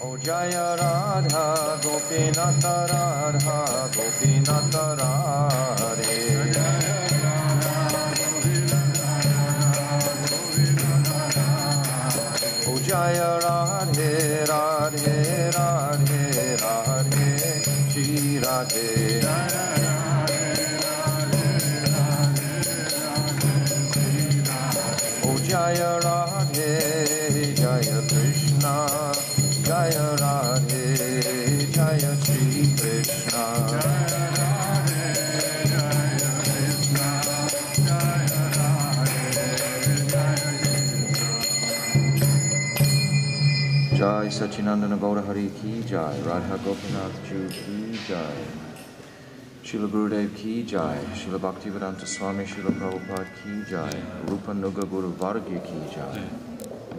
O Jaya Radha Gopinath Radha Gopinath Radhe. O Jaya Radhe Radhe Radhe Radhe Shri Radhe. O Jaya Radhe Jaya Krishna Jaya Radhe, Jaya Shri Krishna. Jaya Radhe, Jaya Krishna. Jaya Radhe, Jaya Krishna. Jai Sachinandana Gaura Hari Ki Jai, Radha Gopinath Ju Ki Jai, Srila Gurudev Ki Jai, Sripad Bhaktivedanta Swami, Srila Prabhupada Ki Jai, Rupa Nuga Guru Vargya Ki Jai,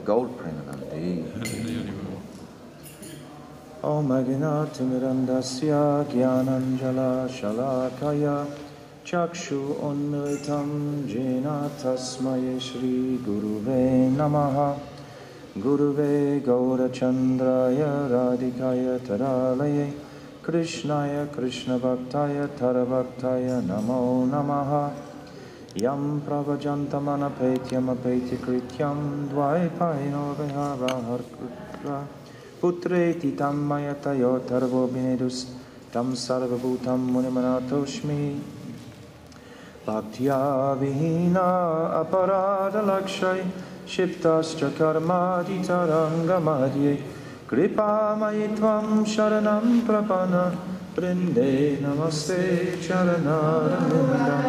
Gaur Premanandi. Om Aginaatimirandasya Gyananjala Shalakaya Chakshu Unmilitam Jena Tasmaye Shri Guruve Namaha Guruve Gaurachandraya Radhikaya Taralaye Krishnaya Krishna Bhaktaya Tarabhaktaya Namo Namaha Yam Pravajantamana Petyam Apeti Krityam Dvaipaino Vihara Putreti tam mayatayo tarvo binedus tam sarvabhutam munimanatoshmi Bhaktya vihina aparada lakshay shiptascha karmadi tarangamadye Kripa mayitvam sharanam prapana Vrinde namaste charanarvindam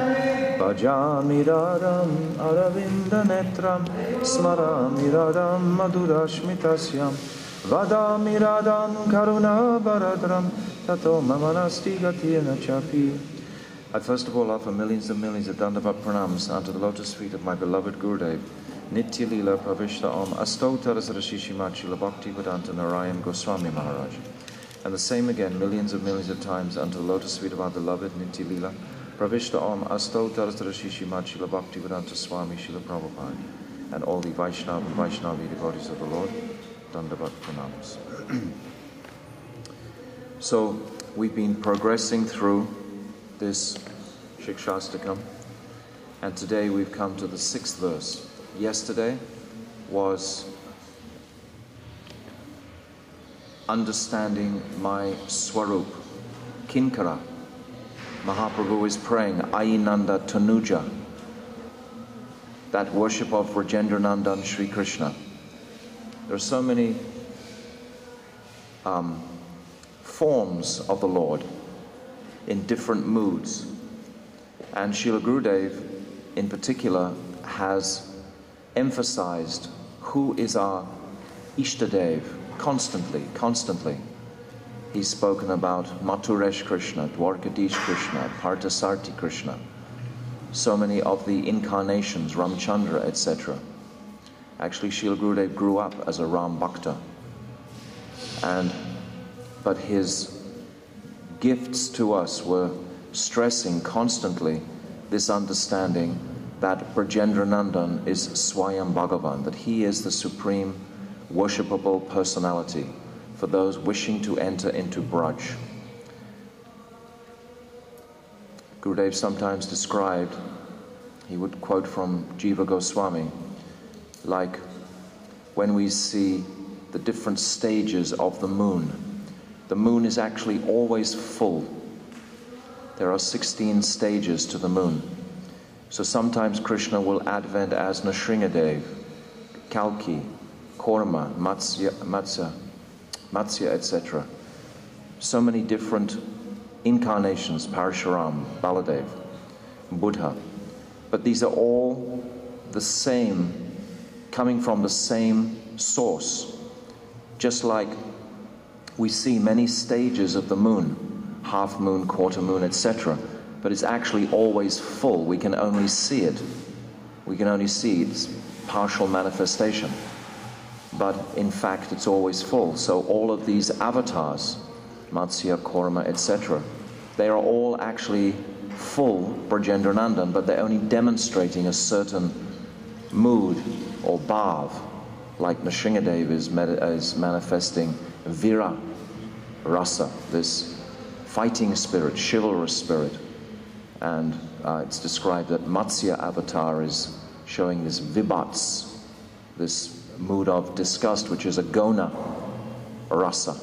Bhajami radam aravinda netram Smarami radam madurashmitasyam Vadami radam karuna baradram tato mamanasti gatirna chapi. I first of all offer millions and millions of dandavat pranams unto the lotus feet of my beloved Gurudev, Nitya Lila Pravishta Om Astotaras Rashishimad Srila Bhaktivedanta Narayan Goswami Maharaj. And the same again millions and millions of times unto the lotus feet of our beloved Nitya Lila Pravishta Om Astotaras Rashishimad Srila Bhaktivedanta Swami Srila Prabhupada and all the Vaishnava and Vaishnavi devotees of the Lord. Dandavat pranams. So we've been progressing through this Siksastakam, and today we've come to the 6th verse. Yesterday was understanding my Swarup, Kinkara. Mahaprabhu is praying Ainanda Tanuja, that worship of Rajendranandan Sri Krishna. There are so many forms of the Lord in different moods. And Srila Gurudev in particular has emphasized who is our Ishtadev constantly. He's spoken about Mathuresh Krishna, Dwarkadish Krishna, Parthasarthi Krishna, so many of the incarnations, Ramchandra, etc. Actually, Srila Gurudev grew up as a Ram Bhakta, but his gifts to us were stressing constantly this understanding that Brajendranandan is Swayam Bhagavan, that he is the supreme worshipable personality for those wishing to enter into Braj. Gurudev sometimes described, he would quote from Jiva Goswami, like when we see the different stages of the moon is actually always full. There are 16 stages to the moon. So sometimes Krishna will advent as Nrsingadev, Kalki, Korma, Matsya, etc. So many different incarnations, Parashuram, Baladev, Buddha. But these are all the same, coming from the same source. Just like we see many stages of the moon, half moon, quarter moon, etc. But it's actually always full. We can only see it. We can only see its partial manifestation. But in fact, it's always full. So all of these avatars, Matsya, Korma, etc., they are all actually full Brajendranandan, but they're only demonstrating a certain mood or bhav, like Nrsingadev is manifesting vira rasa, this fighting spirit, chivalrous spirit. And it's described that Matsya avatar is showing this vibhats, this mood of disgust, which is a gona rasa.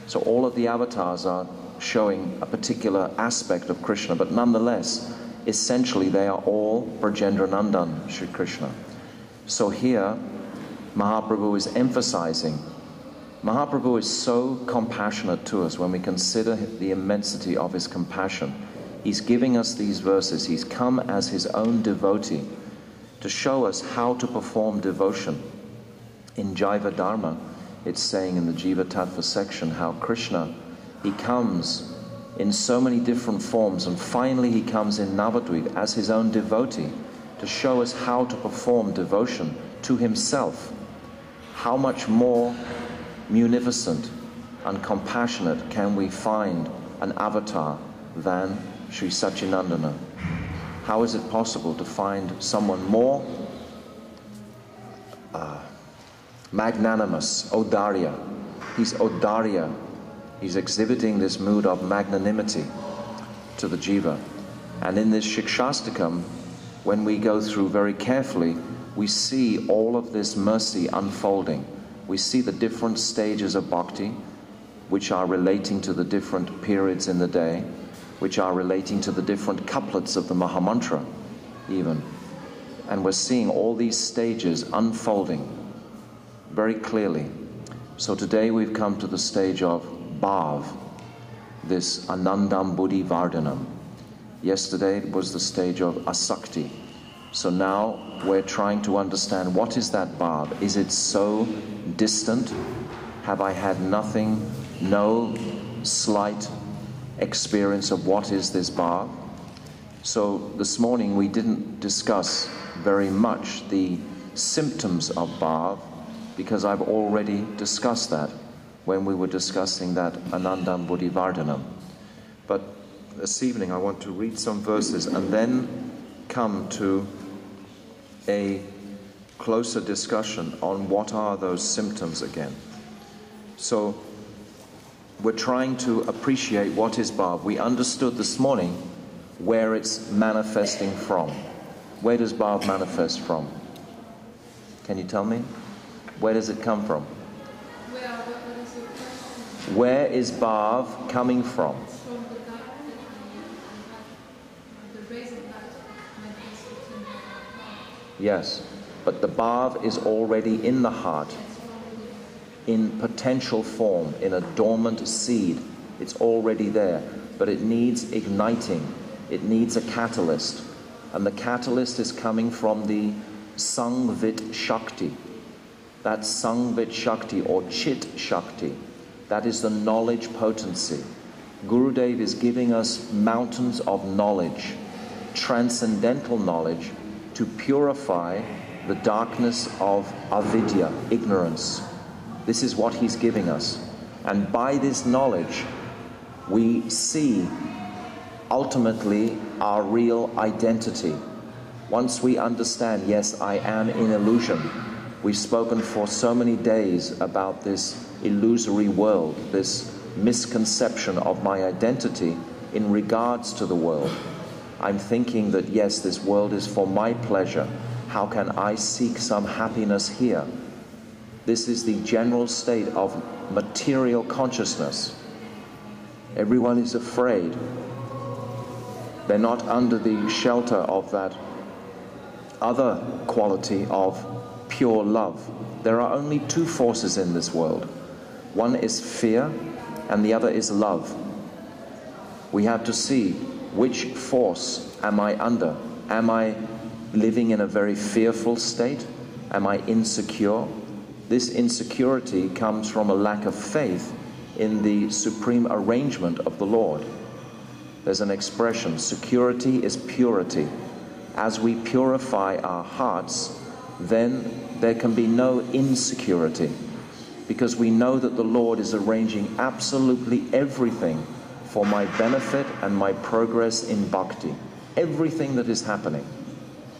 So all of the avatars are showing a particular aspect of Krishna, but nonetheless, essentially they are all Brajendra Nandan Shri Krishna. So here, Mahaprabhu is emphasizing, Mahaprabhu is so compassionate to us when we consider the immensity of his compassion. He's giving us these verses. He's come as his own devotee to show us how to perform devotion. In Jaiva Dharma, it's saying in the Jiva Tattva section how Krishna, he comes in so many different forms, and finally he comes in Navadvip as his own devotee to show us how to perform devotion to himself. How much more munificent and compassionate can we find an avatar than Sri Satchinandana? How is it possible to find someone more magnanimous, Odarya? He's Odarya. He's exhibiting this mood of magnanimity to the jiva. And in this Siksastakam, when we go through very carefully, we see all of this mercy unfolding. We see the different stages of bhakti, which are relating to the different periods in the day, which are relating to the different couplets of the Mahamantra, even. And we're seeing all these stages unfolding very clearly. So today we've come to the stage of Bhav, this Anandam Buddhi Vardhanam. Yesterday it was the stage of Asakti. So now we're trying to understand, what is that Bhav? Is it so distant? Have I had nothing, no slight experience of what is this Bhav? So this morning we didn't discuss very much the symptoms of Bhav, because I've already discussed that when we were discussing that Anandam Buddhi Vardhanam. But this evening I want to read some verses and then come to a closer discussion on what are those symptoms again. So we're trying to appreciate what is Bhav. We understood this morning where it's manifesting from. Where does Bhav manifest from? Can you tell me? Where does it come from? Where is Bhav coming from? Yes, but the Bhav is already in the heart, in potential form, in a dormant seed. It's already there, but it needs igniting. It needs a catalyst, and the catalyst is coming from the Sangvit Shakti. That Sangvit Shakti or Chit Shakti, that is the knowledge potency. Gurudev is giving us mountains of knowledge, transcendental knowledge, to purify the darkness of avidya, ignorance. This is what he's giving us. And by this knowledge, we see ultimately our real identity. Once we understand, yes, I am in illusion. We've spoken for so many days about this illusory world, this misconception of my identity in regards to the world. I'm thinking that, yes, this world is for my pleasure. How can I seek some happiness here? This is the general state of material consciousness. Everyone is afraid. They're not under the shelter of that other quality of pure love. There are only two forces in this world. One is fear and the other is love. We have to see, which force am I under? Am I living in a very fearful state? Am I insecure? This insecurity comes from a lack of faith in the supreme arrangement of the Lord. There's an expression, security is purity. As we purify our hearts, then there can be no insecurity, because we know that the Lord is arranging absolutely everything for my benefit and my progress in bhakti. Everything that is happening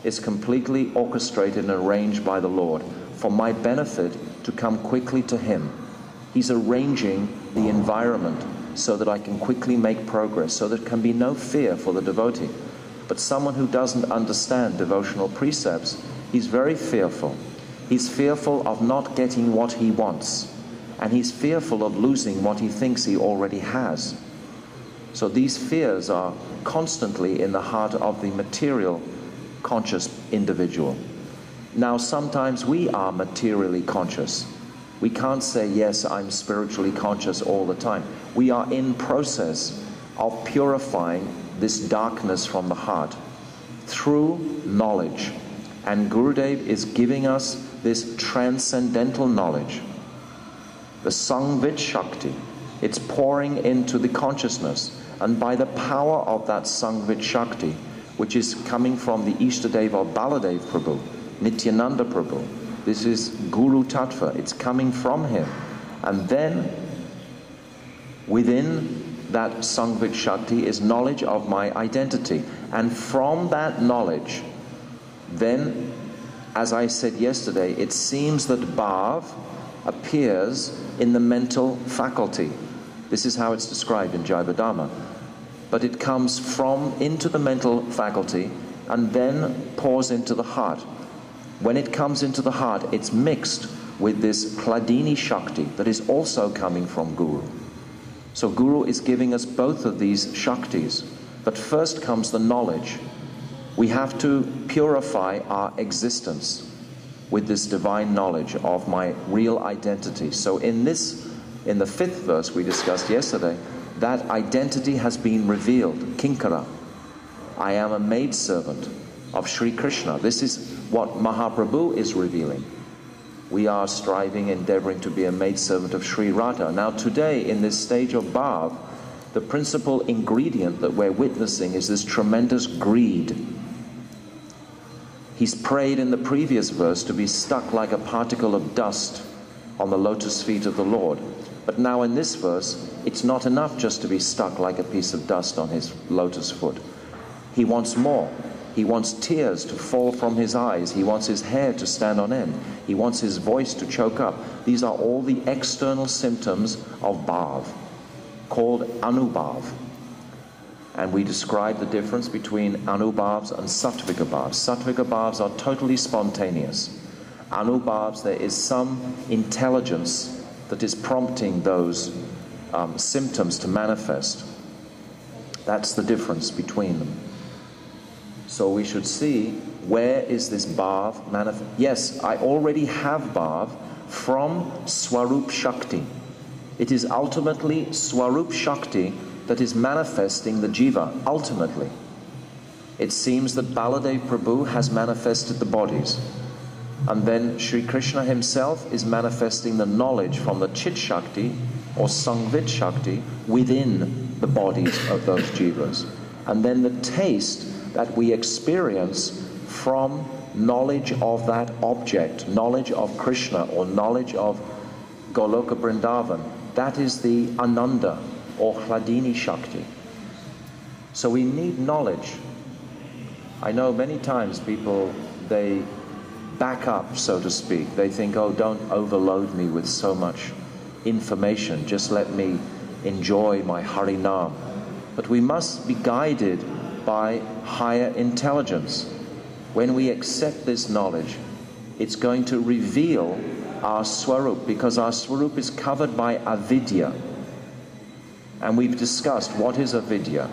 is completely orchestrated and arranged by the Lord for my benefit to come quickly to Him. He's arranging the environment so that I can quickly make progress, so there can be no fear for the devotee. But someone who doesn't understand devotional precepts, he's very fearful. He's fearful of not getting what he wants, and he's fearful of losing what he thinks he already has. So these fears are constantly in the heart of the material conscious individual. Now, sometimes we are materially conscious. We can't say, yes, I'm spiritually conscious all the time. We are in process of purifying this darkness from the heart through knowledge. And Gurudev is giving us this transcendental knowledge, the Sangvit Shakti. It's pouring into the consciousness, and by the power of that Sangvit Shakti, which is coming from the Ishtadev of Baladev Prabhu, Nityananda Prabhu, this is Guru Tattva, it's coming from him. And then within that Sangvit Shakti is knowledge of my identity. And from that knowledge, then, as I said yesterday, it seems that bhav appears in the mental faculty. This is how it's described in Jayavadama. But it comes from into the mental faculty and then pours into the heart. When it comes into the heart, it's mixed with this Hladini Shakti that is also coming from Guru. So Guru is giving us both of these Shaktis. But first comes the knowledge. We have to purify our existence with this divine knowledge of my real identity. So in the 5th verse we discussed yesterday, that identity has been revealed. Kinkara. I am a maidservant of Sri Krishna. This is what Mahaprabhu is revealing. We are striving, endeavoring to be a maidservant of Sri Radha. Now today, in this stage of bhav, the principal ingredient that we're witnessing is this tremendous greed. He's prayed in the previous verse to be stuck like a particle of dust on the lotus feet of the Lord. But now in this verse, it's not enough just to be stuck like a piece of dust on his lotus foot. He wants more. He wants tears to fall from his eyes. He wants his hair to stand on end. He wants his voice to choke up. These are all the external symptoms of bhav, called anubhav. And we describe the difference between anubhavs and sattvika bhavs. Sattvika bhavs are totally spontaneous. Anubhavs, there is some intelligence that is prompting those symptoms to manifest. That's the difference between them. So we should see, where is this bhav manifest? Yes, I already have bhav from Swarup Shakti. It is ultimately Swarup Shakti that is manifesting the jiva, ultimately. It seems that Baladev Prabhu has manifested the bodies. And then Sri Krishna himself is manifesting the knowledge from the Chit Shakti or Sangvit Shakti within the bodies of those jivas. And then the taste that we experience from knowledge of that object, knowledge of Krishna or knowledge of Goloka Vrindavan, that is the Ananda or Hladini Shakti. So we need knowledge. I know many times people, they back up, so to speak. They think, oh, don't overload me with so much information. Just let me enjoy my Harinam. But we must be guided by higher intelligence. When we accept this knowledge, it's going to reveal our Swarup, because our Swarup is covered by avidya. And we've discussed what is avidya.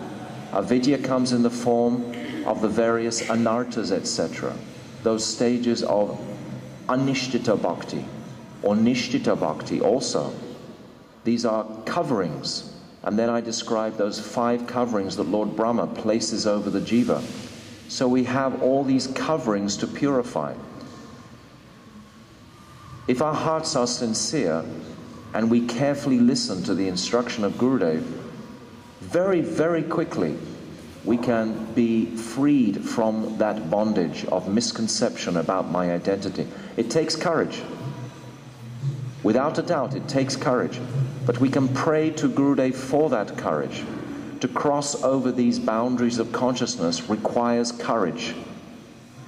Avidya comes in the form of the various anarthas, etc. Those stages of anishtita bhakti or nishtita bhakti also. These are coverings. And then I describe those 5 coverings that Lord Brahma places over the jiva. So we have all these coverings to purify. If our hearts are sincere and we carefully listen to the instruction of Gurudev, very, very quickly we can be freed from that bondage of misconception about my identity. It takes courage. Without a doubt, it takes courage. But we can pray to Gurudev for that courage. To cross over these boundaries of consciousness requires courage.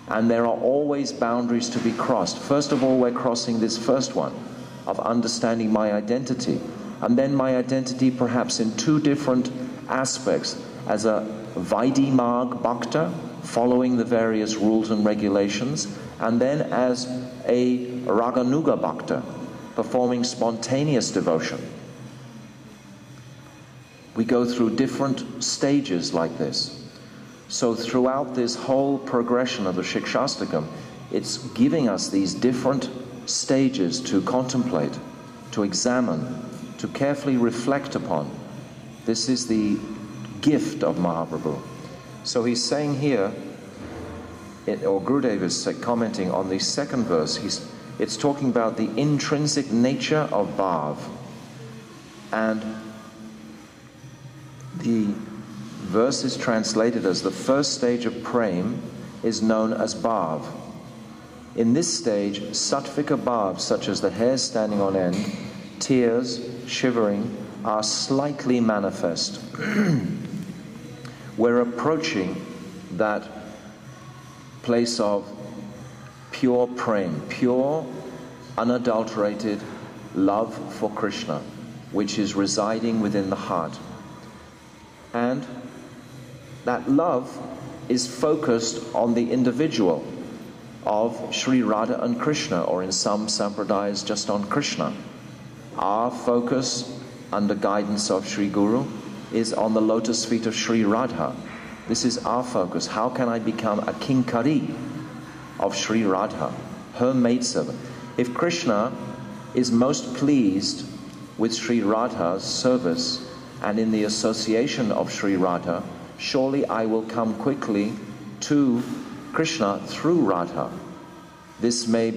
And there are always boundaries to be crossed. First of all, we're crossing this first one. of understanding my identity. And then my identity perhaps in two different aspects, as a Vaidhi-marg bhakta, following the various rules and regulations, and then as a Raganuga bhakta, performing spontaneous devotion. We go through different stages like this. So throughout this whole progression of the Siksastakam, it's giving us these different stages to contemplate, to examine, to carefully reflect upon. This is the gift of Mahaprabhu. So he's saying here, or Gurudev is commenting on the second verse, it's talking about the intrinsic nature of bhav. And the verse is translated as the first stage of prem is known as bhav. In this stage, sattvika bhav, such as the hair standing on end, tears, shivering, are slightly manifest. We're approaching that place of pure prem, pure, unadulterated love for Krishna, which is residing within the heart. And that love is focused on the individual of Sri Radha and Krishna, or in some sampradayas just on Krishna. Our focus, under guidance of Sri Guru, is on the lotus feet of Sri Radha. This is our focus. How can I become a kinkari of Sri Radha, her maidservant? If Krishna is most pleased with Sri Radha's service and in the association of Sri Radha, surely I will come quickly to Krishna through Radha. This may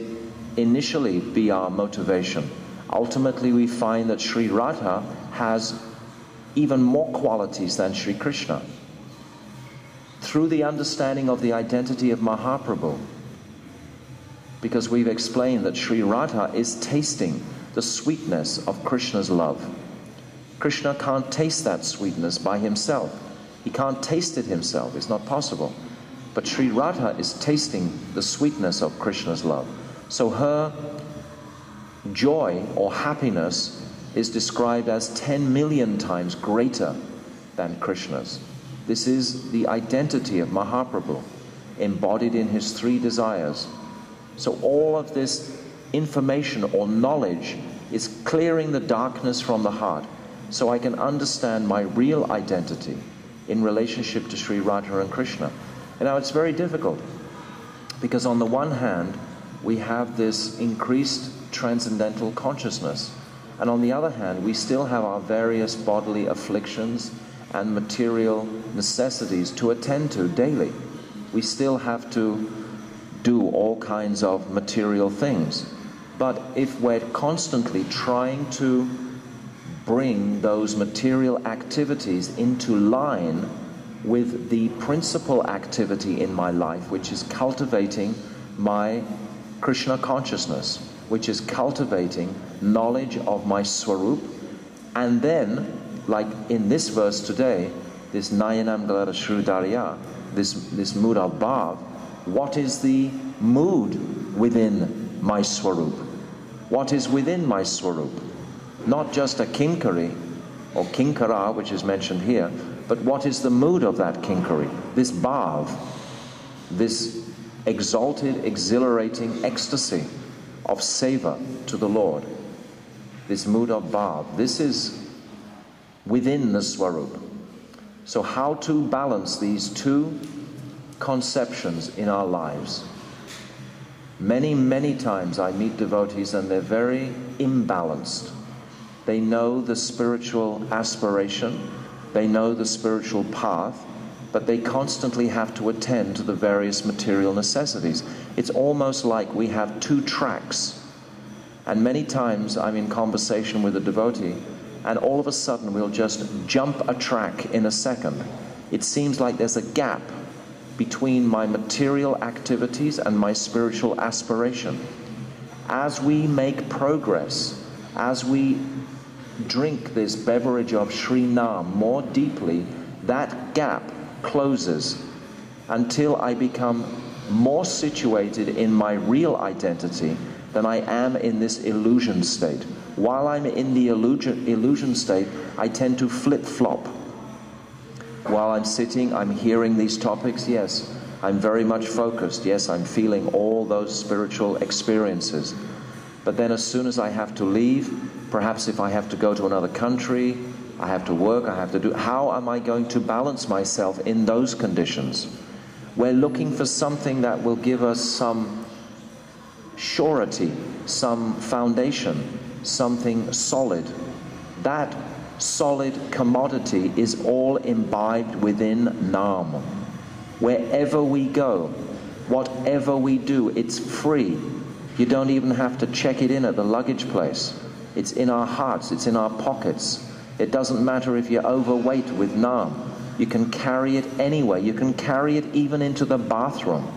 initially be our motivation. Ultimately, we find that Sri Radha has even more qualities than Sri Krishna. Through the understanding of the identity of Mahaprabhu, because we've explained that Sri Radha is tasting the sweetness of Krishna's love. Krishna can't taste that sweetness by himself. He can't taste it himself. It's not possible. But Sri Radha is tasting the sweetness of Krishna's love. So her joy or happiness is described as 10 million times greater than Krishna's. This is the identity of Mahaprabhu, embodied in his three desires. So all of this information or knowledge is clearing the darkness from the heart, so I can understand my real identity in relationship to Sri Radha and Krishna. And now it's very difficult, because on the one hand, we have this increased transcendental consciousness, and on the other hand, we still have our various bodily afflictions and material necessities to attend to daily. We still have to do all kinds of material things. But if we're constantly trying to bring those material activities into line with the principal activity in my life, which is cultivating my Krishna consciousness, which is cultivating knowledge of my Swarup, and then, like in this verse today, this Nayanam Galata Shrudarya, this mood of bhav, what is the mood within my Swarup? What is within my Swarup? Not just a kinkari or kinkara, which is mentioned here, but what is the mood of that kinkari? This bhav, this exalted, exhilarating ecstasy of seva to the Lord, this mood of bhav, this is within the Swarup. So how to balance these two conceptions in our lives? Many, many times I meet devotees and they're very imbalanced. They know the spiritual aspiration, they know the spiritual path, but they constantly have to attend to the various material necessities. It's almost like we have two tracks. And many times I'm in conversation with a devotee, and all of a sudden we'll just jump a track in a second. It seems like there's a gap between my material activities and my spiritual aspiration. As we make progress, as we drink this beverage of Sri Nam more deeply, that gap closes until I become more situated in my real identity, then I am in this illusion state. While I'm in the illusion state, I tend to flip-flop. While I'm sitting, I'm hearing these topics, yes, I'm very much focused, yes, I'm feeling all those spiritual experiences. But then as soon as I have to leave, perhaps if I have to go to another country, I have to work, I have to do, how am I going to balance myself in those conditions? We're looking for something that will give us some surety, some foundation, something solid. That solid commodity is all imbibed within Nam. Wherever we go, whatever we do, it's free. You don't even have to check it in at the luggage place. It's in our hearts, it's in our pockets. It doesn't matter if you're overweight with Nam. You can carry it anywhere. You can carry it even into the bathroom.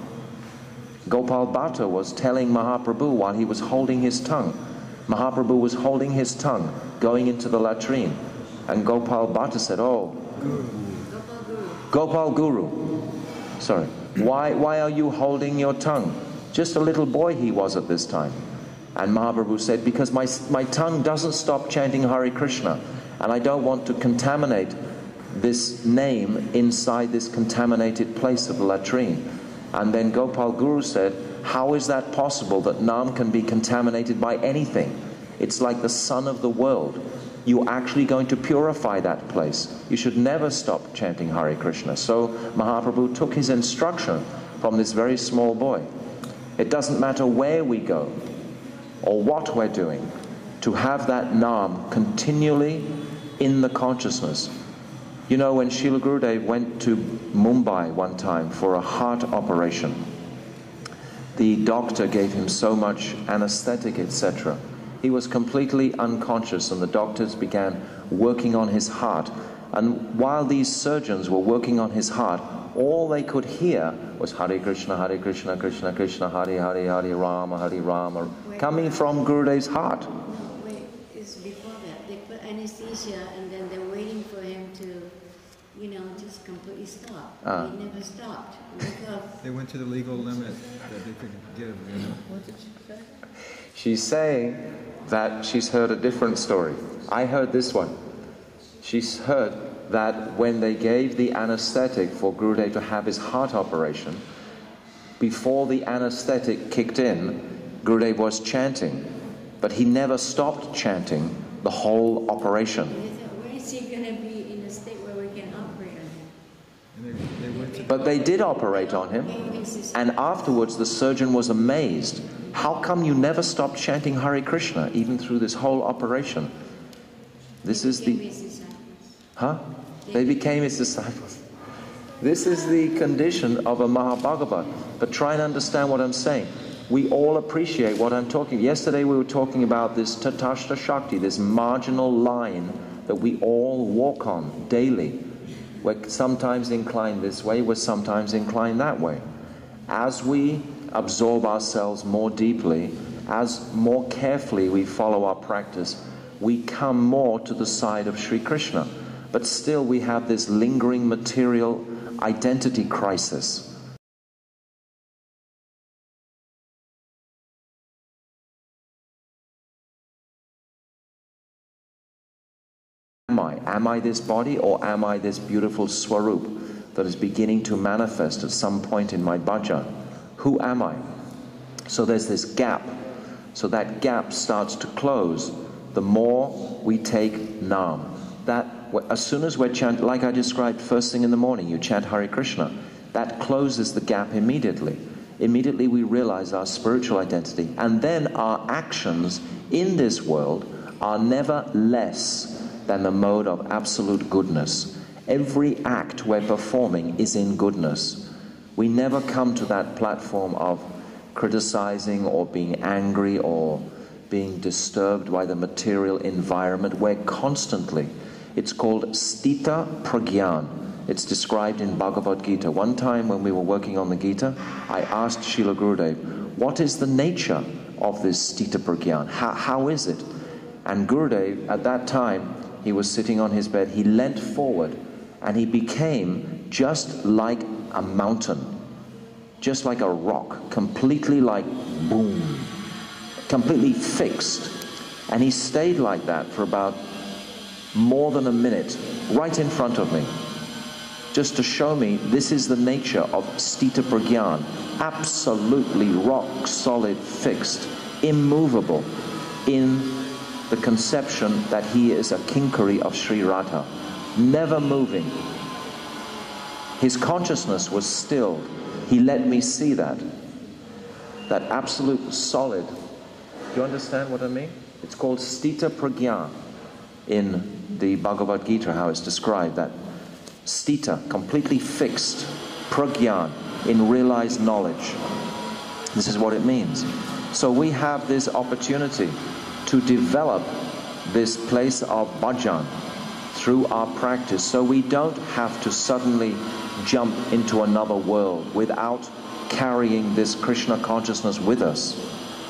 Gopal Bhatta was telling Mahaprabhu while he was holding his tongue. Mahaprabhu was holding his tongue, going into the latrine. And Gopal Bhatta said, oh, Gopal Guru. Sorry. Why are you holding your tongue? Just a little boy he was at this time. And Mahaprabhu said, because my tongue doesn't stop chanting Hare Krishna. And I don't want to contaminate this name inside this contaminated place of the latrine. And then Gopal Guru said, how is that possible that Nam can be contaminated by anything? It's like the sun of the world. You're actually going to purify that place. You should never stop chanting Hare Krishna. So Mahaprabhu took his instruction from this very small boy. It doesn't matter where we go or what we're doing, to have that Nam continually in the consciousness. You know, when Srila Gurudev went to Mumbai one time for a heart operation, the doctor gave him so much anesthetic, etc. He was completely unconscious, and the doctors began working on his heart. And while these surgeons were working on his heart, all they could hear was Hare Krishna, Krishna Krishna, Hare Hare, Hare Rama, coming from Gurudev's heart. Wait, it's before that. They put anesthesia and then they're waiting for him to, just completely stop. He never stopped. They went to the legal limit that they could give. What did she say? She's saying that she's heard a different story. I heard this one. She's heard that when they gave the anesthetic for Gurudev to have his heart operation, before the anesthetic kicked in, Gurudev was chanting, but he never stopped chanting the whole operation. Where is he going to be in a state where we can operate on him? But they did operate on him, and afterwards the surgeon was amazed. How come you never stopped chanting Hare Krishna even through this whole operation? This is the... Huh? They became his disciples. This is the condition of a Mahabhagavat. But try and understand what I'm saying. We all appreciate what I'm talking. Yesterday we were talking about this Tatashta Shakti, this marginal line that we all walk on daily. We're sometimes inclined this way, we're sometimes inclined that way. As we absorb ourselves more deeply, as more carefully we follow our practice, we come more to the side of Sri Krishna. But still we have this lingering material identity crisis. Am I this body, or am I this beautiful Swarup that is beginning to manifest at some point in my bhajan? Who am I? So there's this gap. So that gap starts to close the more we take Nam. That as soon as we're chanting, like I described first thing in the morning, you chant Hare Krishna, that closes the gap immediately. Immediately we realize our spiritual identity, and then our actions in this world are never less than the mode of absolute goodness. Every act we're performing is in goodness. We never come to that platform of criticizing or being angry or being disturbed by the material environment. We're constantly, it's called stita pragyan. It's described in Bhagavad Gita. One time when we were working on the Gita, I asked Srila Gurudev, what is the nature of this stita pragyan? How is it? And Gurudev, at that time, he was sitting on his bed, he leant forward and he became just like a mountain, just like a rock, completely like boom, completely fixed. And he stayed like that for about more than a minute, right in front of me, just to show me this is the nature of stita pragyan, absolutely rock solid, fixed, immovable in the conception that he is a kinkari of Sri Radha, never moving. His consciousness was stilled. He let me see that absolute solid. Do you understand what I mean? It's called stita pragyan in the Bhagavad Gita, how it's described, that stita, completely fixed, pragyan, in realized knowledge. This is what it means. So we have this opportunity to develop this place of bhajan through our practice, so we don't have to suddenly jump into another world without carrying this Krishna consciousness with us.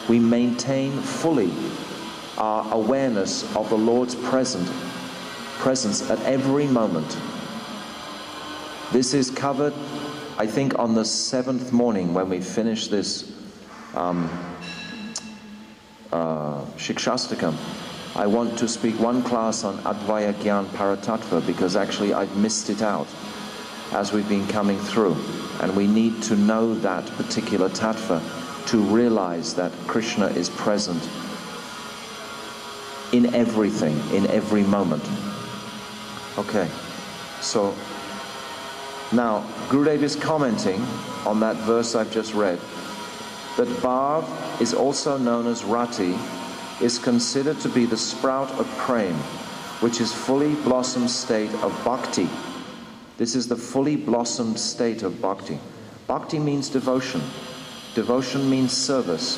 We maintain fully our awareness of the Lord's presence at every moment. This is covered, I think, on the 7th morning when we finish this Siksastakam. I want to speak one class on Advaya Gyan Paratattva, because actually I've missed it out as we've been coming through. And we need to know that particular tattva to realize that Krishna is present in everything, in every moment. Okay, so now Gurudev is commenting on that verse I've just read, that Bhav is also known as Rati, is considered to be the sprout of prem, which is fully blossomed state of bhakti. This is the fully blossomed state of bhakti. Bhakti means devotion. Devotion means service.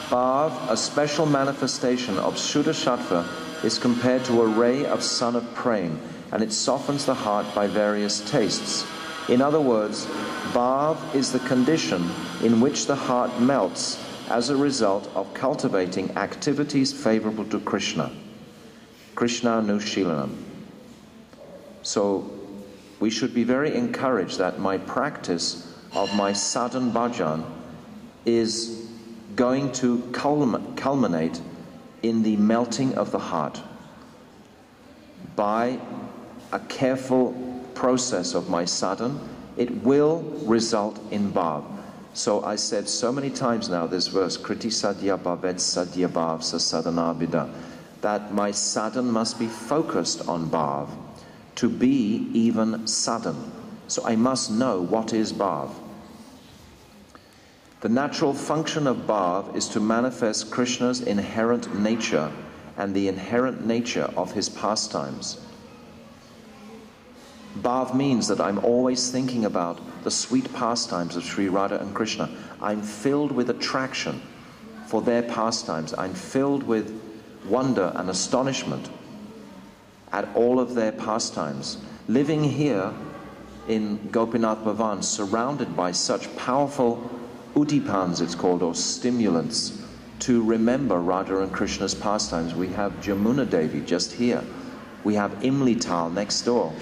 Bhav, a special manifestation of Shuddha Sattva, is compared to a ray of sun of prem, and it softens the heart by various tastes. In other words, Bhav is the condition in which the heart melts as a result of cultivating activities favorable to Krishna. Krishna Anushilanam. So we should be very encouraged that my practice of my sadhan bhajan is going to culminate in the melting of the heart by a careful process of my sadhan. It will result in bhav. So I said so many times now this verse, Kriti Sadhya Bhavet Sadhya Bhav Sa Sadhana Bida, that my sadhan must be focused on bhav to be even sadhan. So I must know what is bhav. The natural function of bhav is to manifest Krishna's inherent nature and the inherent nature of his pastimes. Bhav means that I'm always thinking about the sweet pastimes of Sri Radha and Krishna. I'm filled with attraction for their pastimes. I'm filled with wonder and astonishment at all of their pastimes. Living here in Gopinath Bhavan, surrounded by such powerful udipans, it's called, or stimulants, to remember Radha and Krishna's pastimes. We have Jamuna Devi just here. We have Imlital next door,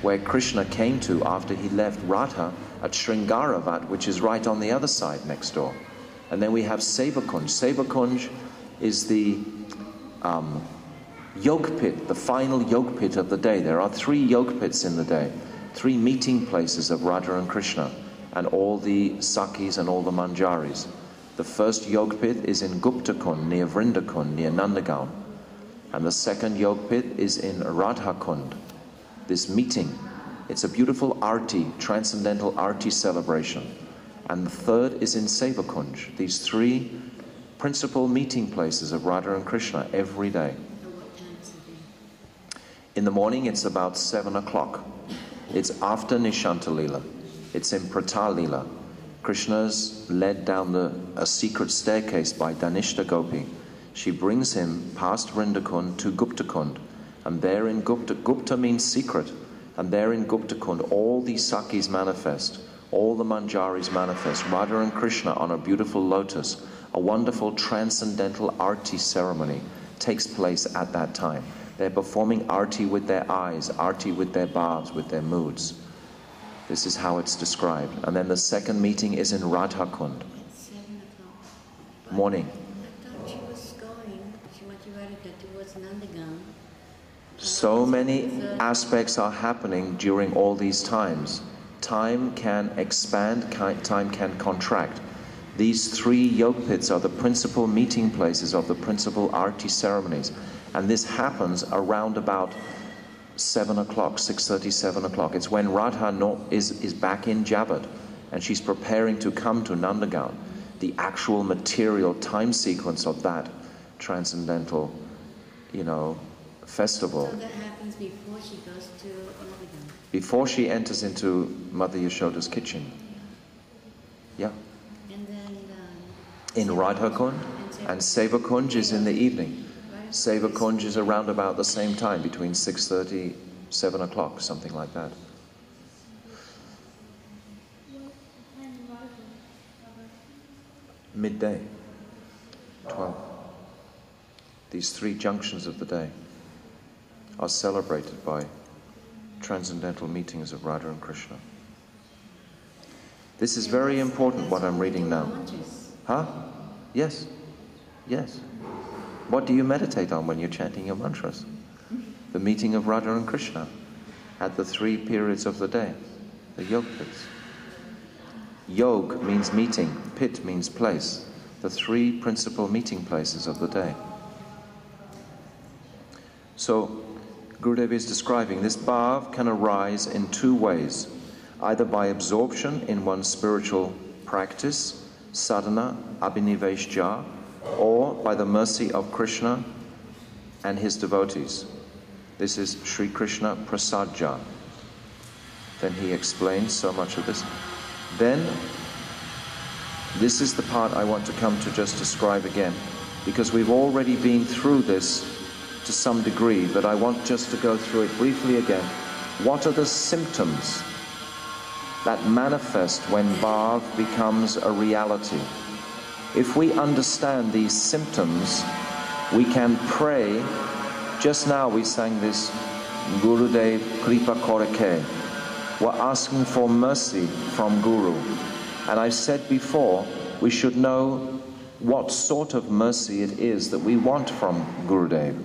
where Krishna came to after he left Radha at Sringaravat, which is right on the other side next door. And then we have Sevakunj. Sevakunj is the yog pit, the final yog pit of the day. There are 3 yog pits in the day, 3 meeting places of Radha and Krishna, and all the Sakis and all the Manjaris. The first yog pit is in Guptakund, near Vrindavan, near Nandagaon. And the second yog pit is in Radhakund, this meeting. It's a beautiful arti, transcendental arti celebration. And the third is in Sevakunj. These 3 principal meeting places of Radha and Krishna every day. In the morning it's about 7 o'clock. It's after Nishanta Lila. It's in Prata Lila. Krishna's led down a secret staircase by Danishta Gopi. She brings him past Vrindakund to Guptakund. And there in Gupta means secret. And there in Guptakund, all these Sakis manifest. All the Manjaris manifest. Radha and Krishna on a beautiful lotus. A wonderful transcendental arti ceremony takes place at that time. They're performing arti with their eyes, arti with their bhavs, with their moods. This is how it's described. And then the second meeting is in Radhakund. Morning. So many aspects are happening during all these times. Time can expand, time can contract. These three yoga pits are the principal meeting places of the principal arti ceremonies. And this happens around about 7 o'clock, 6:30, 7 o'clock. It's when Radha is back in Jabad and she's preparing to come to Nandagan. The actual material time sequence of that transcendental, festival. So that happens before she goes to Nandagan? Before she enters into Mother Yashoda's kitchen. Yeah. And then in Radha Kund, and Seva Kunj is in the evening. Seva Kunj is around about the same time, between 6:30, 7 o'clock, something like that. Midday, 12. These three junctions of the day are celebrated by transcendental meetings of Radha and Krishna. This is very important, what I'm reading now. Huh? Yes. Yes. What do you meditate on when you're chanting your mantras? The meeting of Radha and Krishna at the three periods of the day, the yoga pits. Yog means meeting, pit means place, the three principal meeting places of the day. So, Gurudev is describing this bhav can arise in two ways, either by absorption in one's spiritual practice, sadhana, abhiniveshja, or by the mercy of Krishna and his devotees. This is Sri Krishna Prasadja. Then he explains so much of this. Then, this is the part I want to come to just describe again, because we've already been through this to some degree, but I want just to go through it briefly again. What are the symptoms that manifest when bhav becomes a reality? If we understand these symptoms, we can pray. Just now we sang this Gurudev Kripa Koreke. We're asking for mercy from Guru. And I've said before, we should know what sort of mercy it is that we want from Gurudev.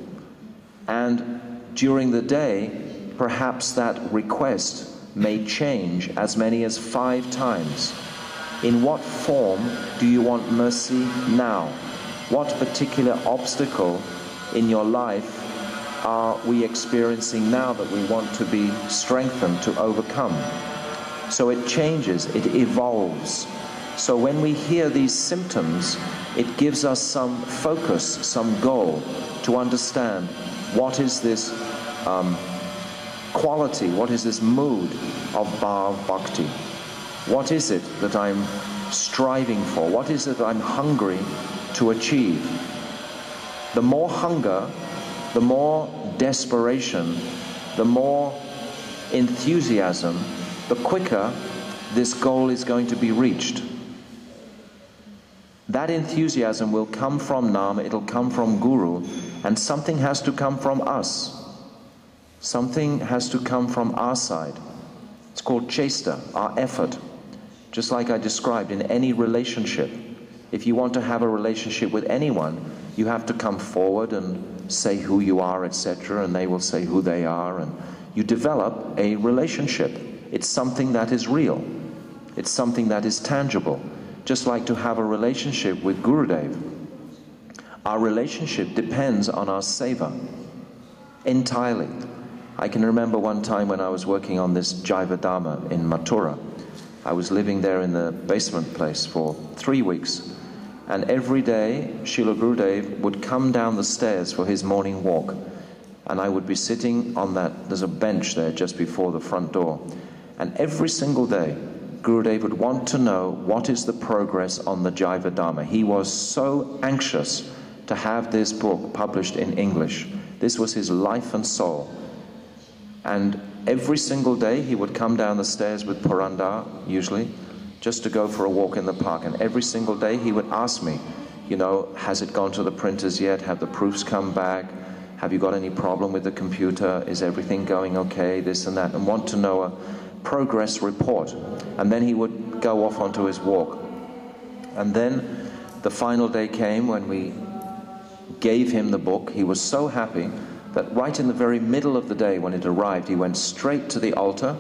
And during the day, perhaps that request may change as many as 5 times. In what form do you want mercy now? What particular obstacle in your life are we experiencing now that we want to be strengthened to overcome? So it changes, it evolves. So when we hear these symptoms, it gives us some focus, some goal to understand what is this quality, what is this mood of bhav bhakti? What is it that I'm striving for? What is it that I'm hungry to achieve? The more hunger, the more desperation, the more enthusiasm, the quicker this goal is going to be reached. That enthusiasm will come from Nam, it'll come from Guru, and something has to come from us. Something has to come from our side. It's called chesta, our effort. Just like I described in any relationship. If you want to have a relationship with anyone, you have to come forward and say who you are, etc., and they will say who they are, and you develop a relationship. It's something that is real. It's something that is tangible. Just like to have a relationship with Gurudev. Our relationship depends on our seva, entirely. I can remember one time when I was working on this Jaiva Dhamma in Mathura. I was living there in the basement place for 3 weeks. And every day, Srila Gurudev would come down the stairs for his morning walk. And I would be sitting on that, there's a bench there just before the front door. And every single day, Gurudev would want to know what is the progress on the Jaiva Dhamma. He was so anxious to have this book published in English. This was his life and soul. And every single day he would come down the stairs with Purandar, usually, just to go for a walk in the park. And every single day he would ask me, has it gone to the printers yet? Have the proofs come back? Have you got any problem with the computer? Is everything going okay? This and that. And want to know a progress report. And then he would go off onto his walk. And then the final day came when we gave him the book. He was so happy. that right in the very middle of the day when it arrived, he went straight to the altar.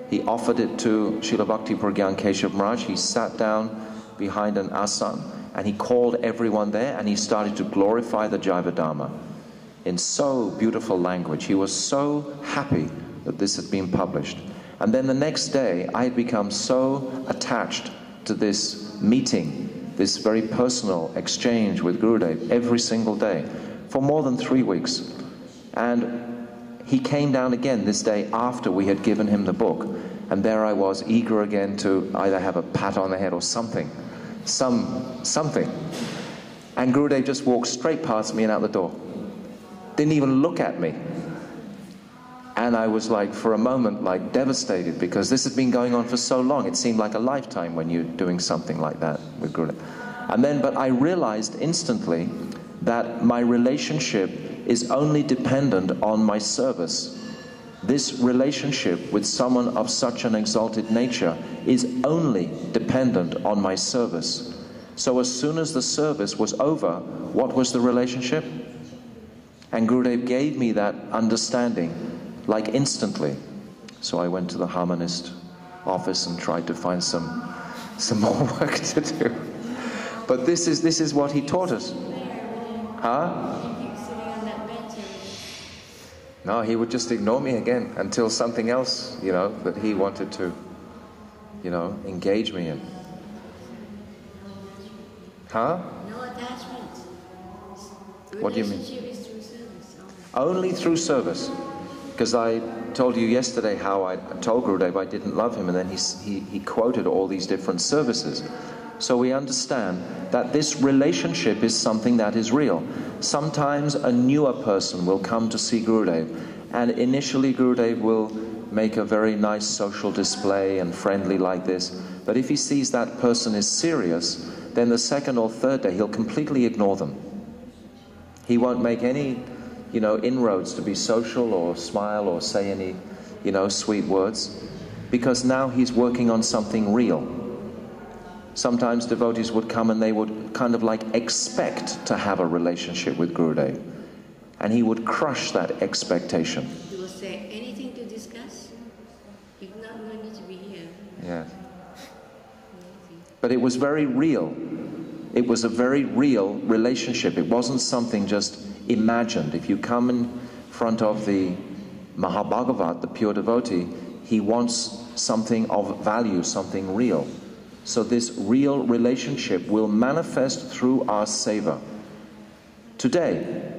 He offered it to Srila Bhakti Pragyan Keshav Maharaj. He sat down behind an asan and he called everyone there and he started to glorify the Jaiva Dharma in so beautiful language. He was so happy that this had been published. And then the next day, I had become so attached to this meeting, this very personal exchange with Gurudev every single day for more than 3 weeks. And he came down again this day after we had given him the book. And there I was, eager again to either have a pat on the head or something. Something. And Gurudev just walked straight past me and out the door. Didn't even look at me. And I was like, for a moment, like devastated, because this had been going on for so long. It seemed like a lifetime when you're doing something like that with Gurudev. And then, but I realized instantly that my relationship is only dependent on my service. This relationship with someone of such an exalted nature is only dependent on my service. So as soon as the service was over, what was the relationship? And Gurudev gave me that understanding, like instantly. So I went to the harmonist office and tried to find some more work to do. But this is what he taught us. Huh? No, he would just ignore me again until something else, that he wanted to, engage me in. Huh? No attachment. What do you mean? Relationship is through service. Only through service. Because I told you yesterday how I told Gurudev I didn't love him, and then he quoted all these different services. So we understand that this relationship is something that is real. Sometimes a newer person will come to see Gurudev, and initially Gurudev will make a very nice social display and friendly like this. But if he sees that person is serious, then the second or third day he'll completely ignore them. He won't make any, inroads to be social or smile or say any, sweet words, because now he's working on something real. Sometimes devotees would come and they would kind of like expect to have a relationship with Gurudev, and he would crush that expectation. He will say, anything to discuss? If not, no need to be here. Yeah. But it was very real. It was a very real relationship. It wasn't something just imagined. If you come in front of the Mahabhagavat, the pure devotee, he wants something of value, something real. So this real relationship will manifest through our seva. Today,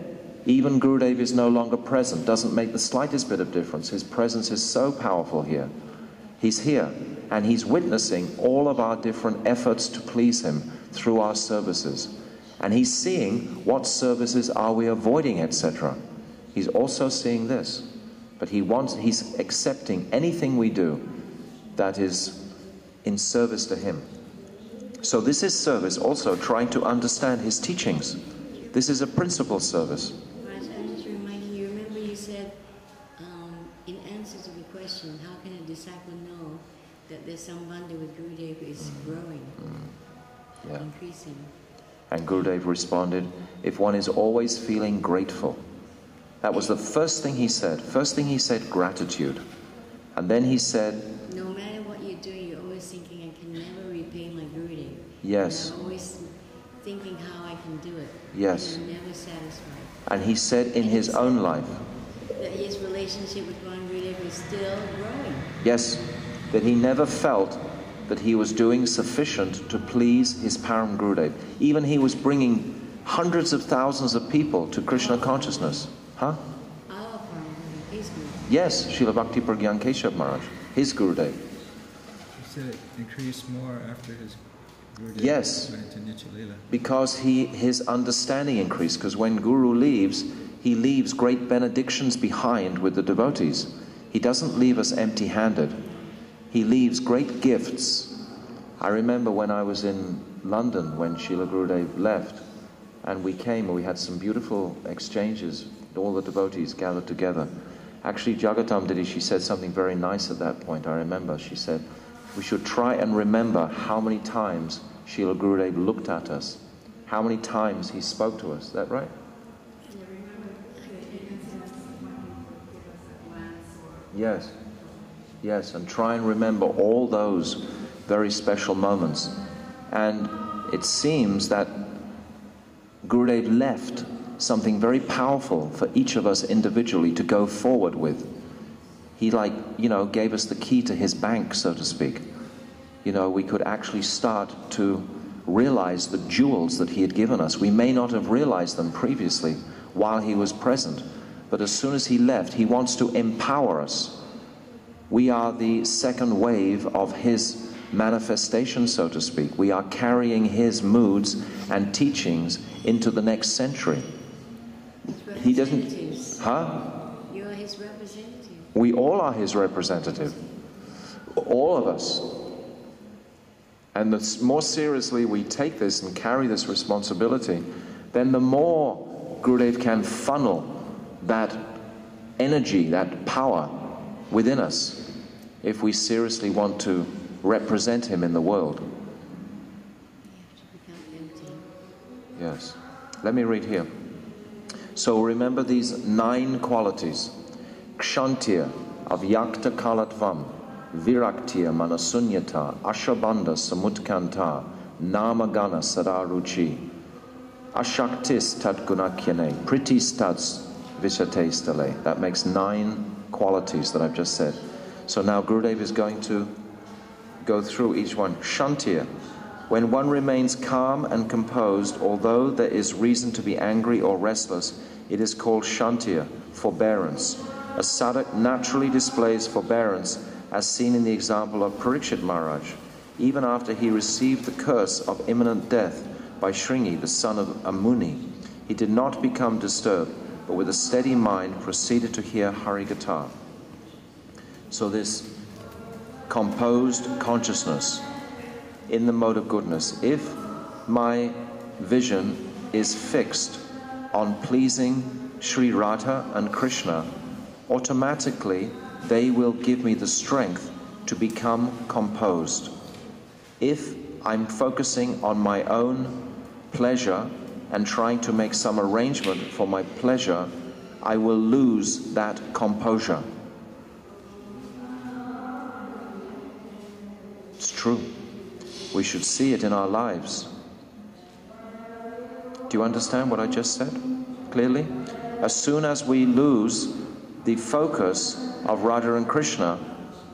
even Gurudev is no longer present, doesn't make the slightest bit of difference. His presence is so powerful here. He's here, and he's witnessing all of our different efforts to please him through our services. And he's seeing what services are we avoiding, etc. He's also seeing this. But he's accepting anything we do that is in service to him. So this is service, also trying to understand his teachings. This is a principal service. Raj, I'm just reminding you, remember you said, in answer to the question, how can a disciple know that their sambandha with Gurudev is growing, increasing? And Gurudev responded, if one is always feeling grateful. That was the first thing he said. First thing he said, gratitude. And then he said, no matter what you're doing, you're always thinking, I can never repay my Gurudev. yes. And I'm always thinking how I can do it. Yes. And I'm never satisfied. And he said in his own life, that his relationship with Bhagavan Gurudev is still growing. yes, that he never felt that he was doing sufficient to please his Param Gurudev. Even he was bringing hundreds of thousands of people to Krishna consciousness. Huh? Our Bhagavan Gurudev, his Gurudev. Yes, Srila Bhakti Pragyan Keshav Maharaj, his Gurudev. You said it increased more after his Gurudev Yes. went into Nitya Leela. Because his understanding increased. Because when Guru leaves, he leaves great benedictions behind with the devotees. He doesn't leave us empty-handed. He leaves great gifts. I remember when I was in London when Srila Gurudev left, and we came and we had some beautiful exchanges. All the devotees gathered together. Actually, Jagatam Didi, she said something very nice at that point, I remember. She said, we should try and remember how many times Srila Gurudev looked at us, how many times he spoke to us. Is that right? Yes. Yes, and try and remember all those very special moments. And it seems that Gurudev left something very powerful for each of us individually to go forward with. He gave us the key to his bank, so to speak. We could actually start to realize the jewels that he had given us. We may not have realized them previously while he was present, but as soon as he left, he wants to empower us. We are the second wave of his manifestation, so to speak. We are carrying his moods and teachings into the next century. He doesn't... Huh? You are his representative. We all are his representative. All of us. And the more seriously we take this and carry this responsibility, then the more Gurudev can funnel that energy, that power within us, if we seriously want to represent him in the world. You have to become empty. Yes. Let me read here. So remember these 9 qualities. Kshantiya, avyakta kalatvam, viraktiya manasunyata, ashabanda samutkanta, namagana sadaruchi, ashaktis tatgunakyane, pritis tats vishatestale. That makes 9 qualities that I've just said. So now Gurudev is going to go through each one. Kshantiya, when one remains calm and composed, although there is reason to be angry or restless, it is called Shantiya, forbearance. A sadhak naturally displays forbearance, as seen in the example of Parikshit Maharaj. Even after he received the curse of imminent death by Shringi, the son of a Muni, he did not become disturbed, but with a steady mind proceeded to hear Harikatha. So this composed consciousness in the mode of goodness, if my vision is fixed on pleasing Sri Radha and Krishna, automatically they will give me the strength to become composed. If I'm focusing on my own pleasure and trying to make some arrangement for my pleasure, I will lose that composure. It's true. We should see it in our lives. Do you understand what I just said clearly? As soon as we lose the focus of Radha and Krishna,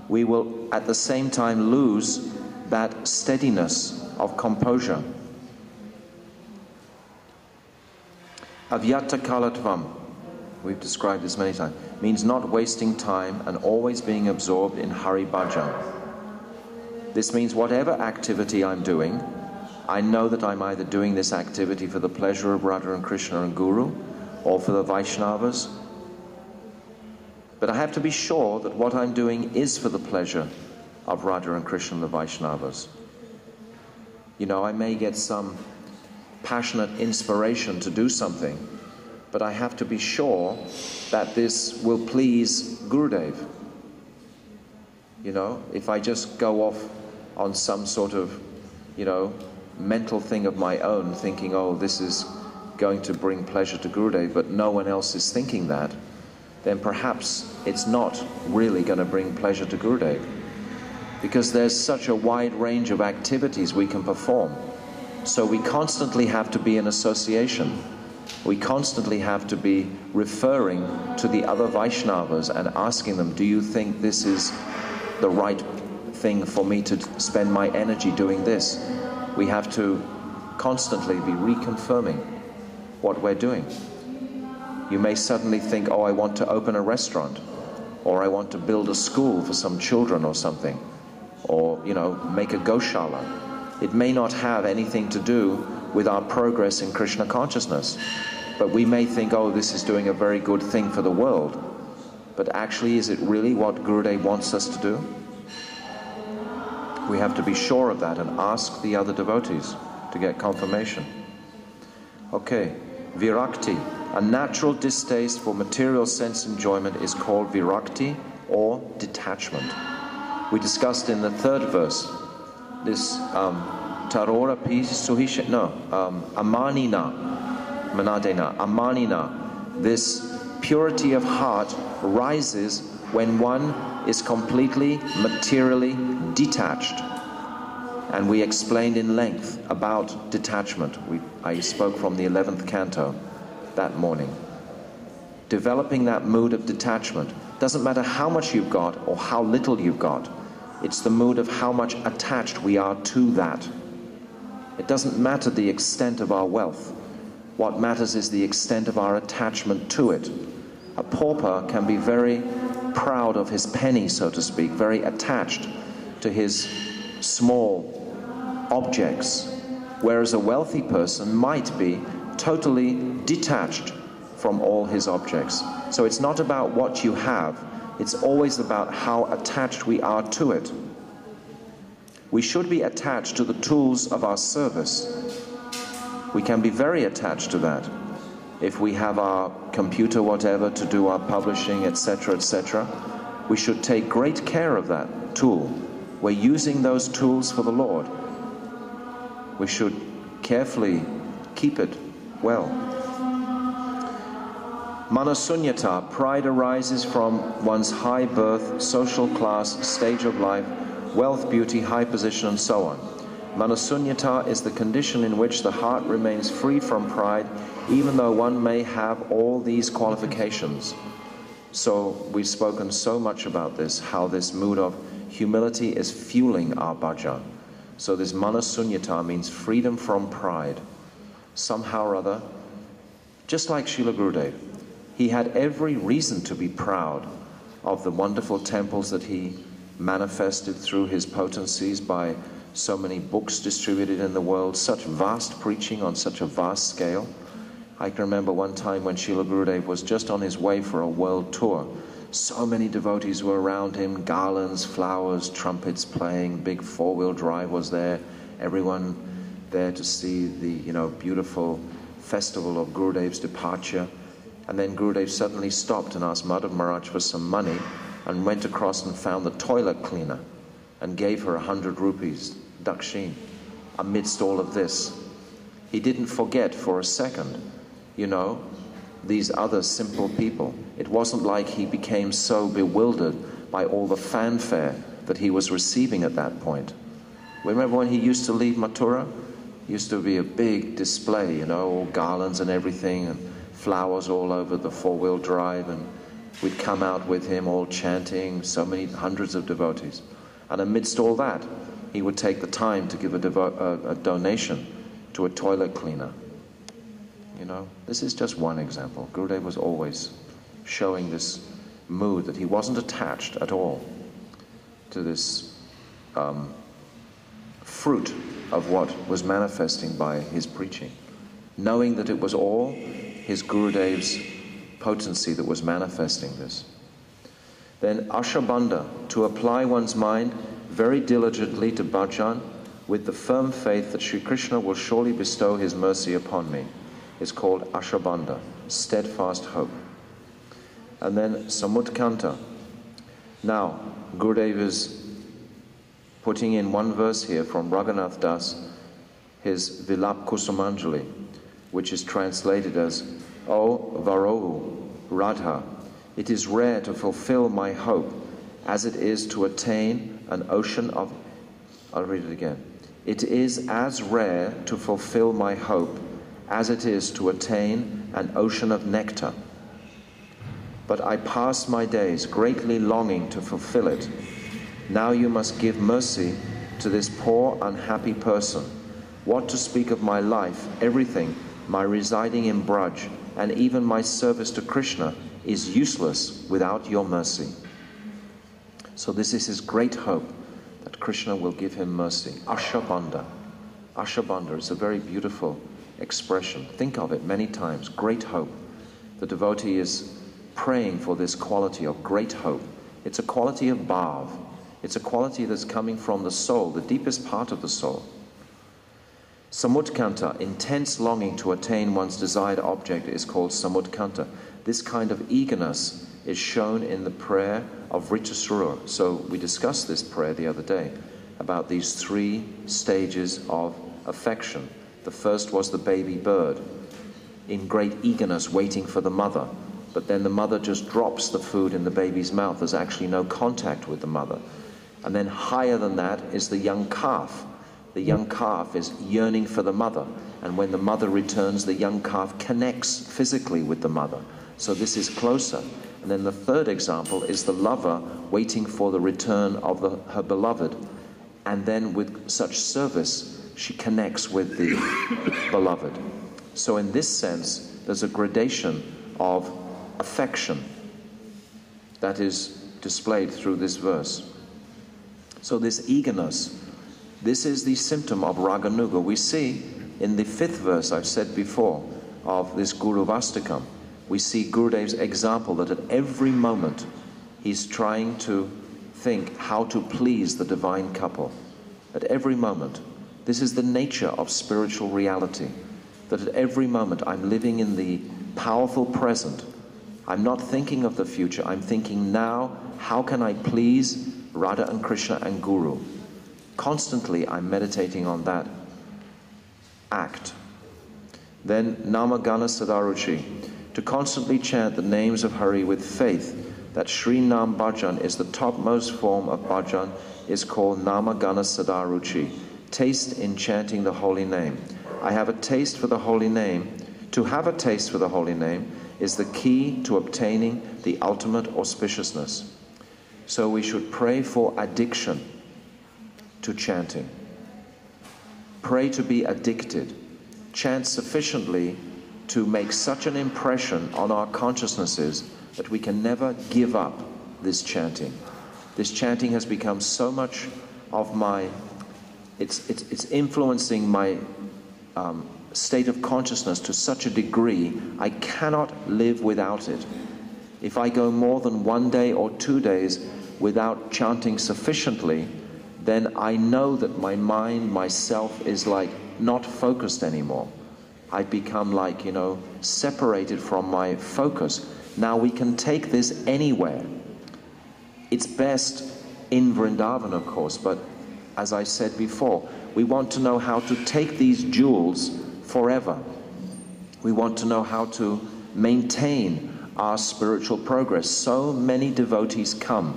we will at the same time lose that steadiness of composure. Avyakta kalatvam, we've described this many times, means not wasting time and always being absorbed in Hari Bhajan. This means whatever activity I'm doing, I know that I'm either doing this activity for the pleasure of Radha and Krishna and Guru, or for the Vaishnavas. But I have to be sure that what I'm doing is for the pleasure of Radha and Krishna and the Vaishnavas. I may get some passionate inspiration to do something, but I have to be sure that this will please Gurudev. If I just go off on some sort of, mental thing of my own, thinking, oh, this is going to bring pleasure to Gurudev, but no one else is thinking that, then perhaps it's not really going to bring pleasure to Gurudev. Because there's such a wide range of activities we can perform. So we constantly have to be in association. We constantly have to be referring to the other Vaishnavas and asking them, do you think this is the right thing for me to spend my energy doing this? We have to constantly be reconfirming what we're doing. You may suddenly think, oh, I want to open a restaurant, or I want to build a school for some children or something, or, make a goshala. It may not have anything to do with our progress in Krishna consciousness, but we may think, oh, this is doing a very good thing for the world. But actually, is it really what Gurudev wants us to do? We have to be sure of that and ask the other devotees to get confirmation. Okay, virakti. A natural distaste for material sense enjoyment is called virakti, or detachment. We discussed in the 3rd verse this tarora pi amanina manadena, amanina, this purity of heart rises when one is completely materially detached. And we explained in length about detachment. I spoke from the 11th canto that morning. Developing that mood of detachment. Doesn't matter how much you've got or how little you've got. It's the mood of how much attached we are to that. It doesn't matter the extent of our wealth. What matters is the extent of our attachment to it. A pauper can be very proud of his penny, so to speak, very attached to his small objects, whereas a wealthy person might be totally detached from all his objects. So it's not about what you have, it's always about how attached we are to it. We should be attached to the tools of our service. We can be very attached to that. If we have our computer, whatever, to do our publishing, etc., etc., we should take great care of that tool. We're using those tools for the Lord. We should carefully keep it well. Manasunyata, pride arises from one's high birth, social class, stage of life, wealth, beauty, high position, and so on. Manasunyata is the condition in which the heart remains free from pride, even though one may have all these qualifications. So we've spoken so much about this, how this mood of humility is fueling our bhajan. So this manasunyata means freedom from pride. Somehow or other, just like Srila Gurudev, he had every reason to be proud of the wonderful temples that he manifested through his potencies by so many books distributed in the world, such vast preaching on such a vast scale. I can remember one time when Srila Gurudev was just on his way for a world tour. So many devotees were around him, garlands, flowers, trumpets playing, big four-wheel drive was there, everyone there to see the beautiful festival of Gurudev's departure. And then Gurudev suddenly stopped and asked Madhav Maharaj for some money and went across and found the toilet cleaner and gave her 100 rupees, dakshin, amidst all of this. He didn't forget for a second, these other simple people. It wasn't like he became so bewildered by all the fanfare that he was receiving at that point. Remember when he used to leave Mathura? Used to be a big display, all garlands and everything, and flowers all over the four-wheel drive, and we'd come out with him all chanting, so many hundreds of devotees. And amidst all that, he would take the time to give a donation to a toilet cleaner. This is just one example. Gurudev was always showing this mood that he wasn't attached at all to this fruit of what was manifesting by his preaching, knowing that it was all his Gurudev's potency that was manifesting this. Then ashabandha, to apply one's mind very diligently to bhajan with the firm faith that Sri Krishna will surely bestow his mercy upon me, is called ashabandha, steadfast hope. And then samutkanta. Now, Gurudev is putting in one verse here from Raghunath Das, his Vilap Kusumanjali, which is translated as, O Varohu, Radha, it is rare to fulfill my hope as it is to attain an ocean of... I'll read it again. It is as rare to fulfill my hope as it is to attain an ocean of nectar. But I pass my days greatly longing to fulfill it. Now you must give mercy to this poor, unhappy person. What to speak of my life, everything, my residing in Braj, and even my service to Krishna is useless without your mercy. So this is his great hope, that Krishna will give him mercy. Ashabandha. Ashabandha is a very beautiful expression. Think of it many times. Great hope. The devotee is praying for this quality of great hope. It's a quality of bhav. It's a quality that's coming from the soul, the deepest part of the soul. Samutkanta, intense longing to attain one's desired object, is called samutkanta. This kind of eagerness is shown in the prayer of Ritusura. So we discussed this prayer the other day about these 3 stages of affection. The first was the baby bird, in great eagerness waiting for the mother. but then the mother just drops the food in the baby's mouth. There's actually no contact with the mother. And then higher than that is the young calf. The young calf is yearning for the mother, and when the mother returns, the young calf connects physically with the mother. So this is closer. And then the third example is the lover waiting for the return of her beloved, and then with such service, she connects with the beloved. So in this sense, there's a gradation of affection that is displayed through this verse. So this eagerness, this is the symptom of raganuga. We see in the 5th verse, I've said before, of this Guruvastakam, we see Gurudev's example that at every moment he's trying to think how to please the divine couple. At every moment. This is the nature of spiritual reality, that at every moment I'm living in the powerful present. I'm not thinking of the future, I'm thinking now, how can I please Radha and Krishna and Guru? Constantly I'm meditating on that act. Then Namagana Sadaruchi, to constantly chant the names of Hari with faith that Sri Nam Bhajan is the topmost form of bhajan is called Namagana Sadaruchi, taste in chanting the holy name. I have a taste for the holy name. To have a taste for the holy name is the key to obtaining the ultimate auspiciousness. So we should pray for addiction to chanting. Pray to be addicted. Chant sufficiently to make such an impression on our consciousnesses that we can never give up this chanting. This chanting has become so much of my, it's influencing my state of consciousness to such a degree, I cannot live without it. If I go more than 1 day or 2 days without chanting sufficiently, then I know that my mind, myself, is like not focused anymore. I've become like, separated from my focus. Now we can take this anywhere. It's best in Vrindavan, of course, but as I said before, we want to know how to take these jewels forever. We want to know how to maintain our spiritual progress. So many devotees come.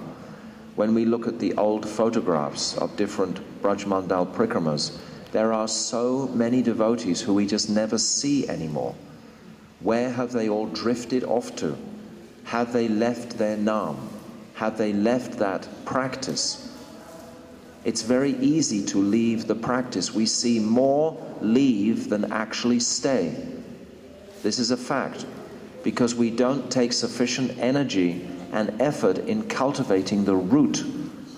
When we look at the old photographs of different Braj Mandal Prikramas, there are so many devotees who we just never see anymore. Where have they all drifted off to? Have they left their Nam? Have they left that practice? It's very easy to leave the practice. We see more leave than actually stay. This is a fact, because we don't take sufficient energy and effort in cultivating the root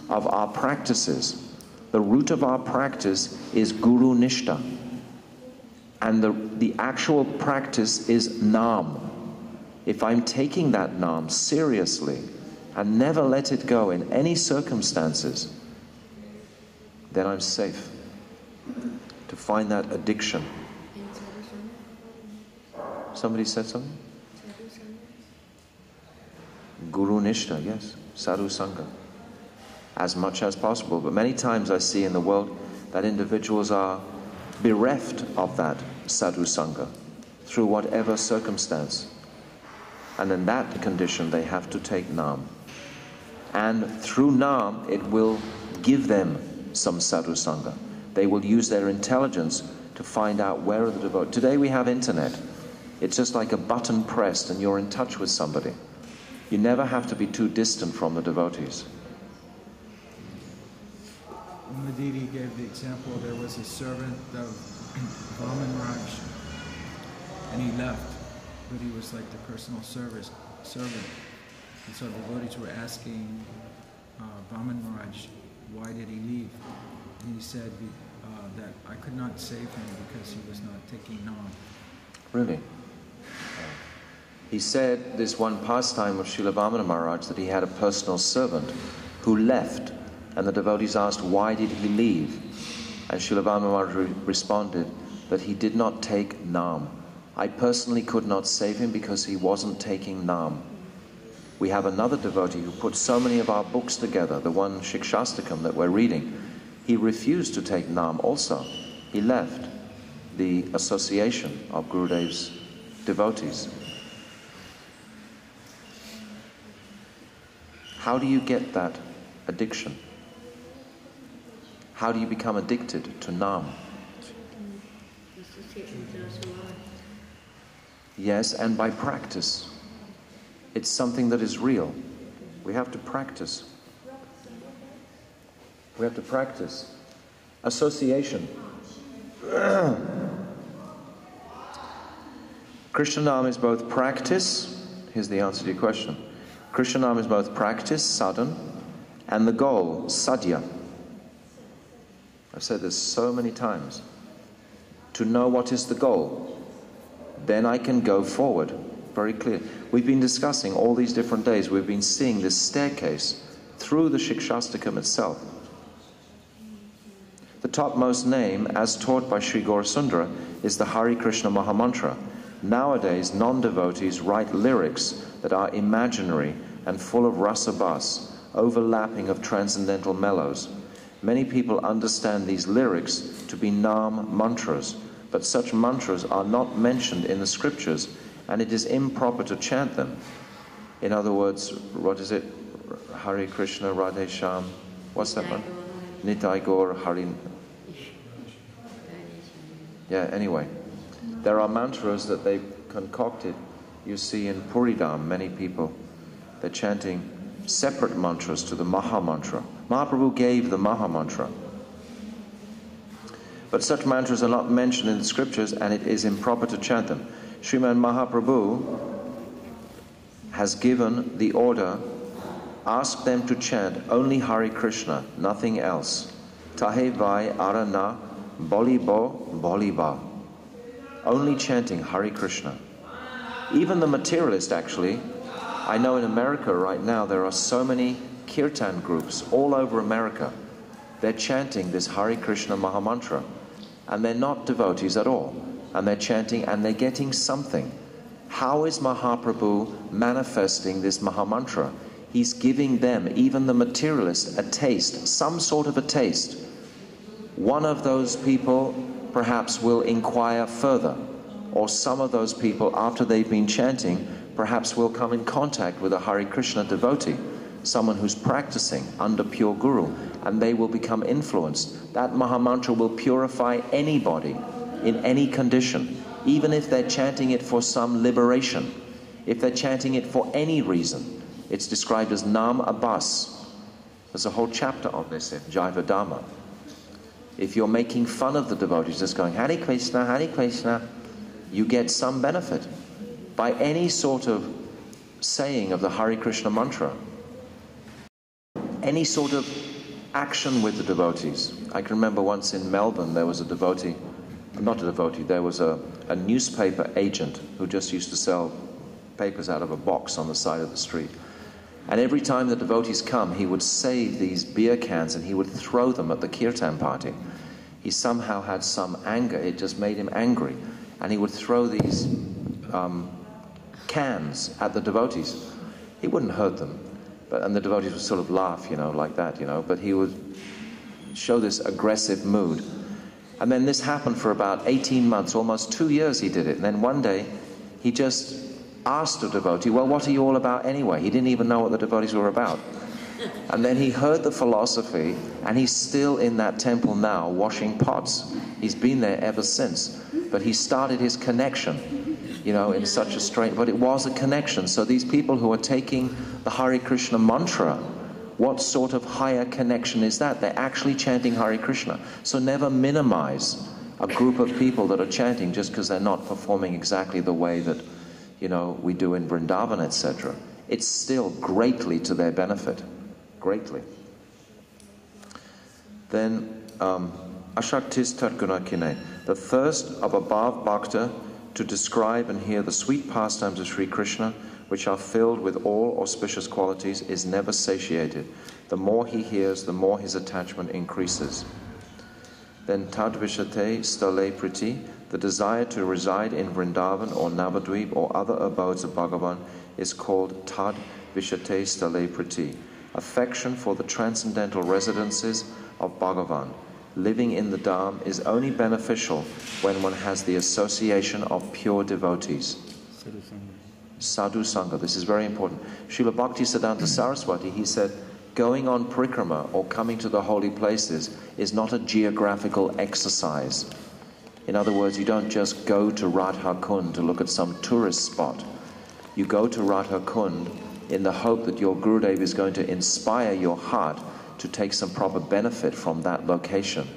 of our practices. The root of our practice is Guru Nishta. And the actual practice is Nam. If I'm taking that Nam seriously and never let it go in any circumstances, then I'm safe to find that addiction. Somebody said something? Guru Nishta, yes. Sadhu Sangha. As much as possible. But many times I see in the world that individuals are bereft of that Sadhu Sangha through whatever circumstance. And in that condition they have to take Nam. And through Nam it will give them some Sadhu Sangha. They will use their intelligence to find out where are the devotees. Today we have internet. It's just like a button pressed and you're in touch with somebody. You never have to be too distant from the devotees. Madidi gave the example, there was a servant of Vaman Raj, and he left, but he was like the personal servant. And so the devotees were asking Vaman Raj, why did he leave? And he said that I could not save him because he was not taking Nam. Really? He said this one pastime of Srila Vamana Maharaj, that he had a personal servant who left, and the devotees asked, why did he leave? And Srila Vamana Maharaj responded that he did not take Nam. I personally could not save him because he wasn't taking Nam. We have another devotee who put so many of our books together, the one Siksastakam that we're reading. He refused to take Nam also. He left the association of Gurudev's devotees. How do you get that addiction? How do you become addicted to Nam? Yes, and by practice. It's something that is real. We have to practice. We have to practice. Association. Krishna Nam is both practice. Here's the answer to your question. Krishna Nam is both practice, sadhan, and the goal, sadhya. I've said this so many times. To know what is the goal, then I can go forward. Very clear. We've been discussing all these different days. We've been seeing this staircase through the Siksastakam itself. The topmost name, as taught by Sri Gaurasundara, is the Hare Krishna Mahamantra. Nowadays, non-devotees write lyrics that are imaginary and full of rasa-bas, overlapping of transcendental mellows. Many people understand these lyrics to be Nam mantras, but such mantras are not mentioned in the scriptures, and it is improper to chant them. In other words, what is it? Hare Krishna, Radhe Shyam. What's that one? Nitai Gaur, Hare. Yeah, anyway. There are mantras that they've concocted. You see in Puridam, many people, they're chanting separate mantras to the Maha Mantra. Mahaprabhu gave the Maha Mantra. But such mantras are not mentioned in the scriptures, and it is improper to chant them. Sriman Mahaprabhu has given the order, ask them to chant only Hare Krishna, nothing else. Tahe vai arana bolibo boliba. Only chanting Hare Krishna. Even the materialist, actually, I know in America right now there are so many kirtan groups all over America. They're chanting this Hare Krishna Mahamantra, and they're not devotees at all. And they're chanting and they're getting something. How is Mahaprabhu manifesting this Mahamantra? He's giving them, even the materialist, a taste, some sort of a taste. One of those people perhaps will inquire further, or some of those people, after they've been chanting, perhaps will come in contact with a Hare Krishna devotee, someone who's practicing under pure guru, and they will become influenced. That Mahamantra will purify anybody in any condition, even if they're chanting it for some liberation, if they're chanting it for any reason. It's described as Nam Abbas. There's a whole chapter on this in Jaiva Dhamma. If you're making fun of the devotees, just going Hare Krishna, you get some benefit by any sort of saying of the Hare Krishna mantra. Any sort of action with the devotees. I can remember once in Melbourne there was a devotee, not a devotee, there was a newspaper agent who just used to sell papers out of a box on the side of the street. And every time the devotees come, he would save these beer cans and he would throw them at the kirtan party. He somehow had some anger, it just made him angry. And he would throw these cans at the devotees. He wouldn't hurt them, and the devotees would sort of laugh, like that, but he would show this aggressive mood. And then this happened for about 18 months, almost 2 years he did it. And then one day, he just asked a devotee, well, what are you all about anyway? He didn't even know what the devotees were about. And then he heard the philosophy, and he's still in that temple now, washing pots. He's been there ever since. But he started his connection, in such a strange... But it was a connection. So these people who are taking the Hare Krishna mantra, what sort of higher connection is that? They're actually chanting Hare Krishna. So never minimize a group of people that are chanting just because they're not performing exactly the way that we do in Vrindavan, etc. It's still greatly to their benefit. Greatly. Then, Ashaktis Tatguna Kine, the thirst of a Bhav Bhakta to describe and hear the sweet pastimes of Sri Krishna, which are filled with all auspicious qualities, is never satiated. The more he hears, the more his attachment increases. Then Tadvishate Stale Priti, the desire to reside in Vrindavan or Navadvip or other abodes of Bhagavan, is called Tad Vishate Stale Priti, affection for the transcendental residences of Bhagavan. Living in the Dham is only beneficial when one has the association of pure devotees. Sadhu Sangha. This is very important. Srila Bhaktisiddhanta Saraswati, he said, going on parikrama or coming to the holy places is not a geographical exercise. In other words, you don't just go to Radha Kund to look at some tourist spot. You go to Radha Kund in the hope that your Gurudev is going to inspire your heart to take some proper benefit from that location.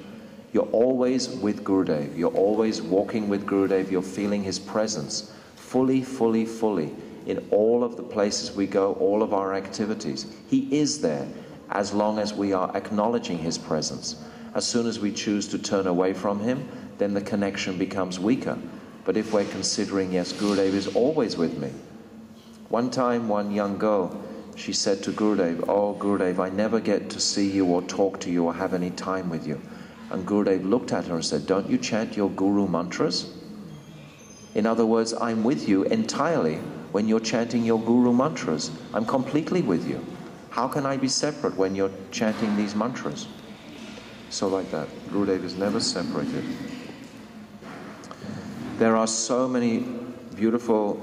You're always with Gurudev. You're always walking with Gurudev. You're feeling his presence fully, fully, fully in all of the places we go, all of our activities. He is there as long as we are acknowledging his presence. As soon as we choose to turn away from him, then the connection becomes weaker. But if we're considering, yes, Gurudev is always with me. One time, one young girl, she said to Gurudev, "Oh, Gurudev, I never get to see you or talk to you or have any time with you." And Gurudev looked at her and said, "Don't you chant your Guru mantras?" In other words, I'm with you entirely when you're chanting your Guru mantras. I'm completely with you. How can I be separate when you're chanting these mantras? So like that, Gurudev is never separated. There are so many beautiful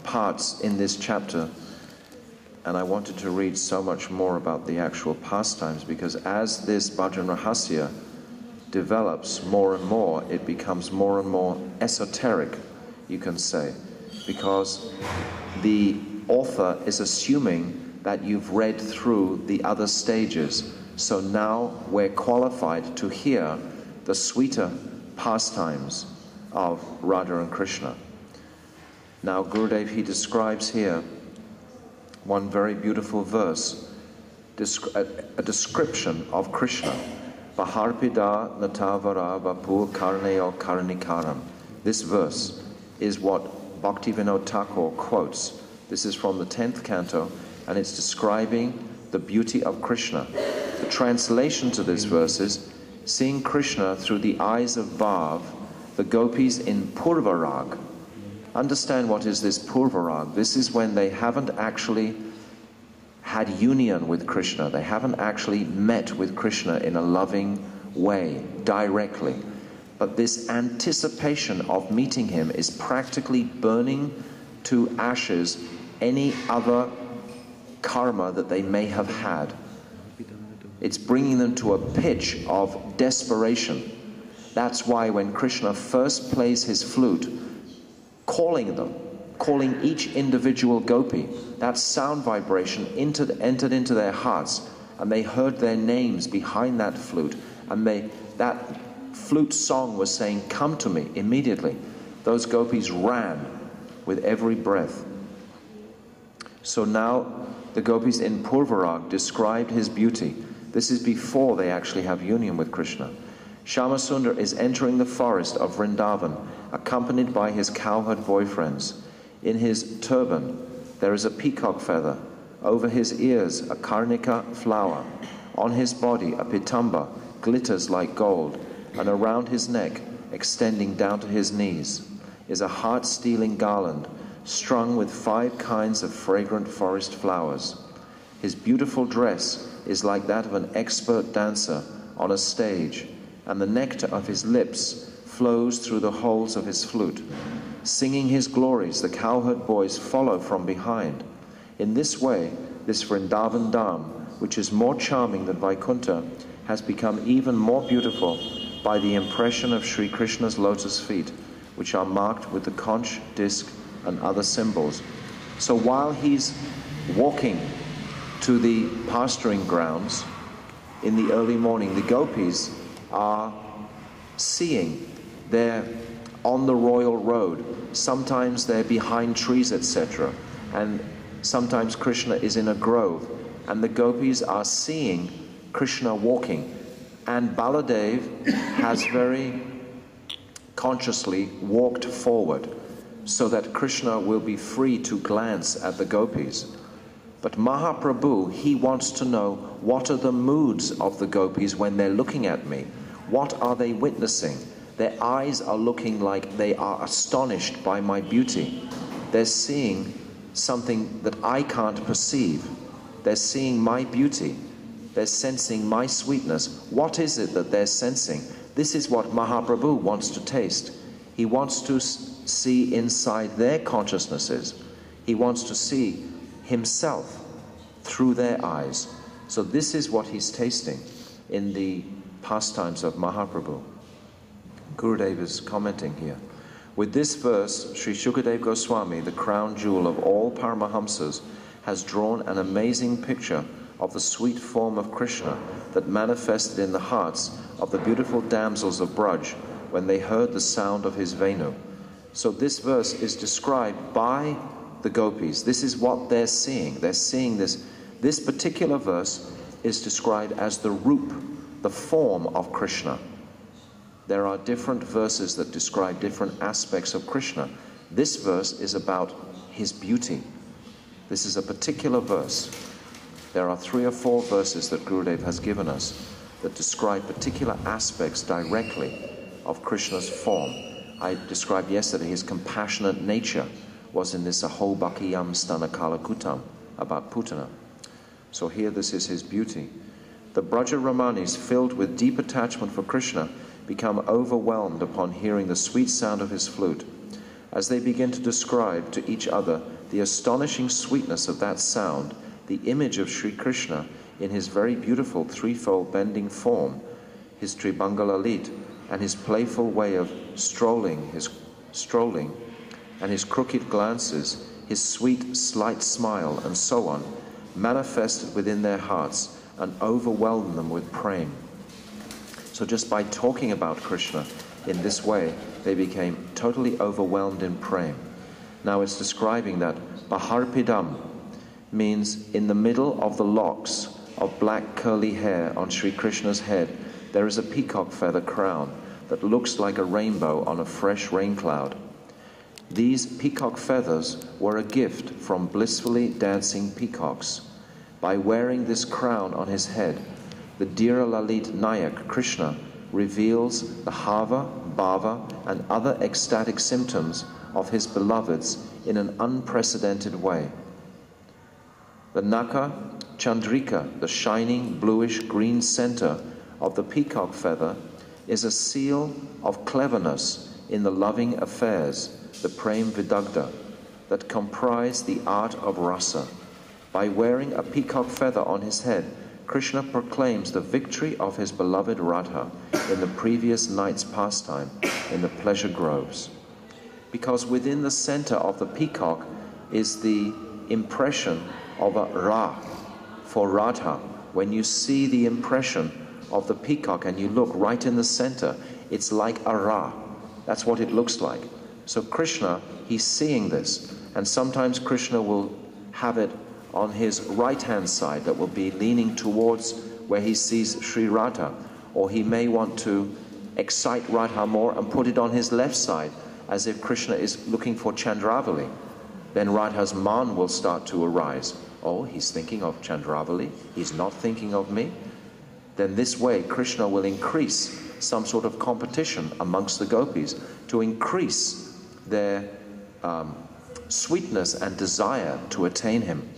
parts in this chapter, and I wanted to read so much more about the actual pastimes, because as this Bhajan Rahasya develops more and more, it becomes more and more esoteric, you can say, because the author is assuming that you've read through the other stages. So now we're qualified to hear the sweeter pastimes of Radha and Krishna. Now Gurudev, he describes here one very beautiful verse, a description of Krishna. Barhapidam nata-vara-vapuh karnayoh karnikaram. This verse is what Bhaktivedanta Thakur quotes. This is from the 10th canto, and it's describing the beauty of Krishna. The translation to this verse is, seeing Krishna through the eyes of Bhav, the gopis in Purvarag. Understand what is this Purvarag. This is when they haven't actually had union with Krishna. They haven't actually met with Krishna in a loving way, directly. But this anticipation of meeting him is practically burning to ashes any other karma that they may have had. It's bringing them to a pitch of desperation. That's why when Krishna first plays his flute, calling them, calling each individual gopi, that sound vibration entered into their hearts, and they heard their names behind that flute, and that flute song was saying, "Come to me," immediately. Those gopis ran with every breath. So now the gopis in Purvarag described his beauty. This is before they actually have union with Krishna. Shyamasundar is entering the forest of Vrindavan, accompanied by his cowherd boyfriends. In his turban, there is a peacock feather. Over his ears, a karnika flower. On his body, a pitamba glitters like gold. And around his neck, extending down to his knees, is a heart-stealing garland strung with 5 kinds of fragrant forest flowers. His beautiful dress is like that of an expert dancer on a stage, and the nectar of his lips flows through the holes of his flute. Singing his glories, the cowherd boys follow from behind. In this way, this Vrindavan Dham, which is more charming than Vaikuntha, has become even more beautiful by the impression of Sri Krishna's lotus feet, which are marked with the conch, disc, and other symbols. So while he's walking to the pasturing grounds in the early morning, the gopis are seeing. They're on the royal road. Sometimes they're behind trees, etc. And sometimes Krishna is in a grove. And the gopis are seeing Krishna walking. And Baladev has very consciously walked forward so that Krishna will be free to glance at the gopis. But Mahaprabhu, he wants to know, what are the moods of the gopis when they're looking at me? What are they witnessing? Their eyes are looking like they are astonished by my beauty. They're seeing something that I can't perceive. They're seeing my beauty. They're sensing my sweetness. What is it that they're sensing? This is what Mahaprabhu wants to taste. He wants to see inside their consciousnesses. He wants to see himself through their eyes. So this is what he's tasting in the pastimes of Mahaprabhu. Gurudev is commenting here. With this verse, Sri Shukadev Goswami, the crown jewel of all Paramahamsas, has drawn an amazing picture of the sweet form of Krishna that manifested in the hearts of the beautiful damsels of Braj when they heard the sound of his Venu. So this verse is described by the gopis. This is what they're seeing. They're seeing this. This particular verse is described as the roop, the form of Krishna. There are different verses that describe different aspects of Krishna. This verse is about his beauty. This is a particular verse. There are 3 or 4 verses that Gurudev has given us that describe particular aspects directly of Krishna's form. I described yesterday his compassionate nature was in this Aho Bhakiyam Stanakala Kutam about Putana. So here this is his beauty. The Braja Ramanis, filled with deep attachment for Krishna, become overwhelmed upon hearing the sweet sound of his flute. As they begin to describe to each other the astonishing sweetness of that sound, the image of Sri Krishna in his very beautiful threefold bending form, his Tribangalalit, and his playful way of strolling, and his crooked glances, his sweet, slight smile, and so on, manifested within their hearts and overwhelmed them with prema. So just by talking about Krishna in this way, they became totally overwhelmed in prema. Now it's describing that barhapidam means in the middle of the locks of black curly hair on Sri Krishna's head, there is a peacock feather crown that looks like a rainbow on a fresh rain cloud. These peacock feathers were a gift from blissfully dancing peacocks. By wearing this crown on his head, the Dhira Lalit Nayak Krishna reveals the hava, bhava, and other ecstatic symptoms of his beloveds in an unprecedented way. The Naka Chandrika, the shining bluish-green center of the peacock feather, is a seal of cleverness in the loving affairs, the prem vidagda, that comprise the art of rasa. By wearing a peacock feather on his head, Krishna proclaims the victory of his beloved Radha in the previous night's pastime in the pleasure groves. Because within the center of the peacock is the impression of a Ra for Radha. When you see the impression of the peacock and you look right in the center, it's like a Ra. That's what it looks like. So Krishna, he's seeing this, and sometimes Krishna will have it on his right-hand side that will be leaning towards where he sees Sri Radha, or he may want to excite Radha more and put it on his left side as if Krishna is looking for Chandravali. Then Radha's man will start to arise. Oh, he's thinking of Chandravali, he's not thinking of me. Then this way Krishna will increase some sort of competition amongst the gopis to increase their sweetness and desire to attain him.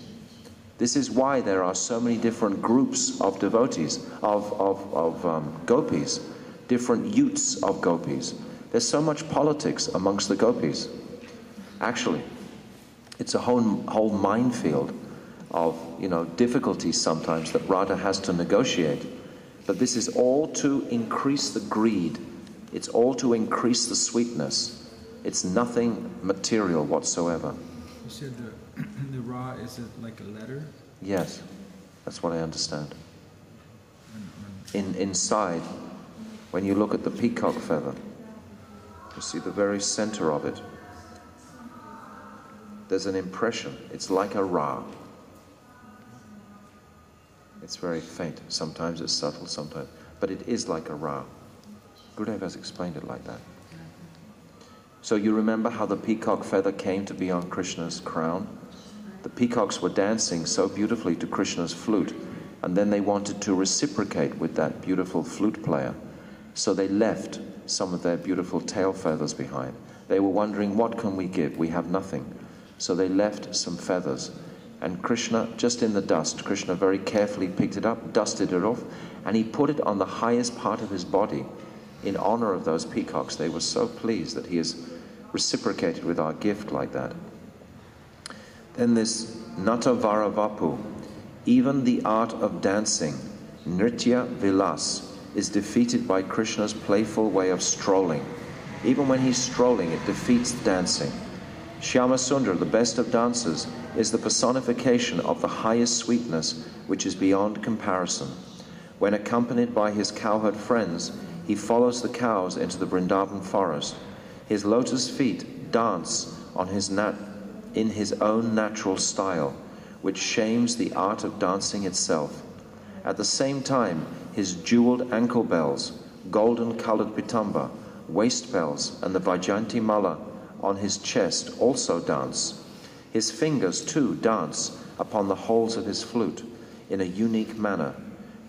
This is why there are so many different groups of devotees, of gopis, different youths of gopis. There's so much politics amongst the gopis. Actually, it's a whole minefield of difficulties sometimes that Radha has to negotiate. But this is all to increase the greed. It's all to increase the sweetness. It's nothing material whatsoever. You said the Ra, is it like a letter? Yes, that's what I understand. Inside, when you look at the peacock feather, you see the very center of it. There's an impression. It's like a Ra. It's very faint. Sometimes it's subtle, sometimes. But it is like a Ra. Gurudev has explained it like that. So you remember how the peacock feather came to be on Krishna's crown? The peacocks were dancing so beautifully to Krishna's flute, and then they wanted to reciprocate with that beautiful flute player. So they left some of their beautiful tail feathers behind. They were wondering, what can we give? We have nothing. So they left some feathers. And Krishna, just in the dust, Krishna very carefully picked it up, dusted it off, and he put it on the highest part of his body in honor of those peacocks. They were so pleased that he has reciprocated with our gift like that. Then this nata-vara-vapuh, even the art of dancing, nritya vilas, is defeated by Krishna's playful way of strolling. Even when he's strolling, it defeats dancing. Shyama Sundar, the best of dancers, is the personification of the highest sweetness, which is beyond comparison. When accompanied by his cowherd friends, he follows the cows into the Vrindavan forest. His lotus feet dance on in his own natural style, which shames the art of dancing itself. At the same time, his jeweled ankle bells, golden-colored pitamba, waist bells, and the Vajayanti mala on his chest also dance. His fingers, too, dance upon the holes of his flute in a unique manner.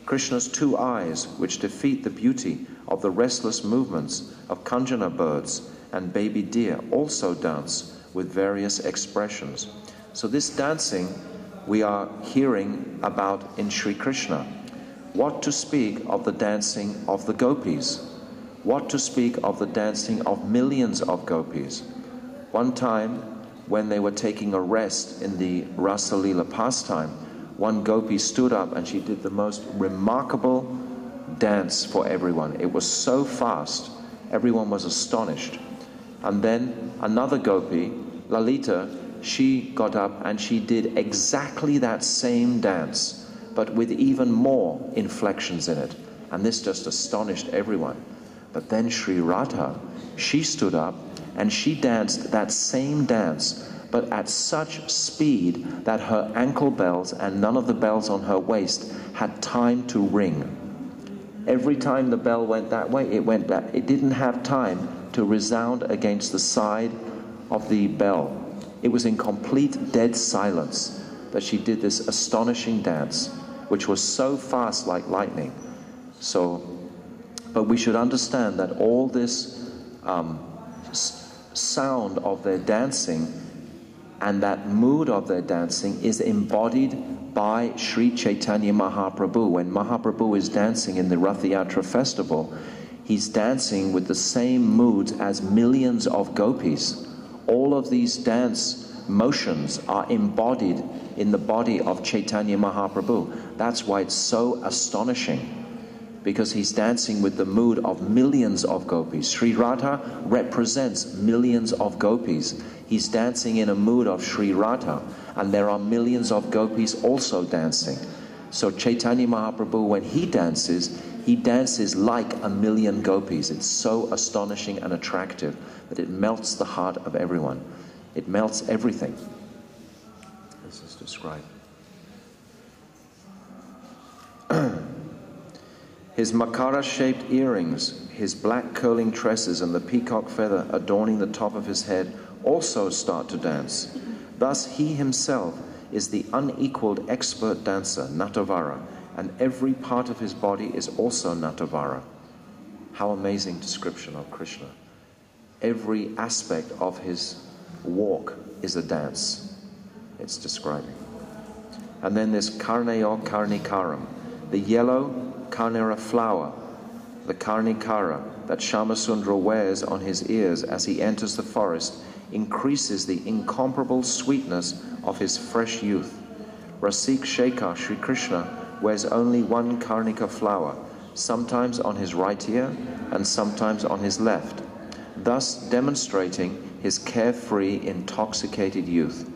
Krishna's two eyes, which defeat the beauty of the restless movements of kanjana birds and baby deer, also dance with various expressions. So this dancing we are hearing about in Sri Krishna. What to speak of the dancing of the gopis? What to speak of the dancing of millions of gopis? One time, when they were taking a rest in the Rasa Leela pastime, one gopi stood up and she did the most remarkable dance for everyone. It was so fast, everyone was astonished. And then another gopi, Lalita, she got up and she did exactly that same dance, but with even more inflections in it. And this just astonished everyone. But then Sri Radha, she stood up and she danced that same dance, but at such speed that her ankle bells and none of the bells on her waist had time to ring. Every time the bell went that way, it went back. It didn't have time to resound against the side of the bell. It was in complete dead silence that she did this astonishing dance, which was so fast like lightning. But we should understand that all this sound of their dancing and that mood of their dancing is embodied by Sri Chaitanya Mahaprabhu. When Mahaprabhu is dancing in the Rath Yatra festival, he's dancing with the same moods as millions of gopis. All of these dance motions are embodied in the body of Chaitanya Mahaprabhu. That's why it's so astonishing, because he's dancing with the mood of millions of gopis. Sri Radha represents millions of gopis. He's dancing in a mood of Sri Radha, and there are millions of gopis also dancing. So Chaitanya Mahaprabhu, when he dances like a million gopis. It's so astonishing and attractive that it melts the heart of everyone. It melts everything. This is described. His makara-shaped earrings, his black curling tresses, and the peacock feather adorning the top of his head also start to dance. Thus he himself is the unequaled expert dancer, nata-vara, and every part of his body is also nata-vara. How amazing description of Krishna. Every aspect of his walk is a dance. It's describing. And then this karnayoh karnikaram, the yellow karnira flower, the karnikara that Shyamasundara wears on his ears as he enters the forest, increases the incomparable sweetness of his fresh youth. Rasik Shekhar Sri Krishna wears only one karnika flower, sometimes on his right ear and sometimes on his left, thus demonstrating his carefree, intoxicated youth.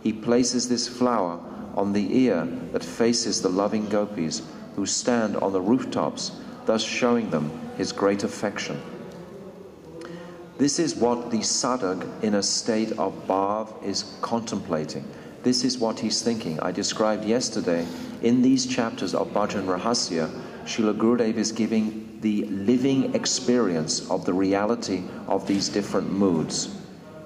He places this flower on the ear that faces the loving gopis who stand on the rooftops, thus showing them his great affection. This is what the sadhak in a state of bhav is contemplating. This is what he's thinking. I described yesterday, in these chapters of Bhajan Rahasya, Srila Gurudev is giving the living experience of the reality of these different moods.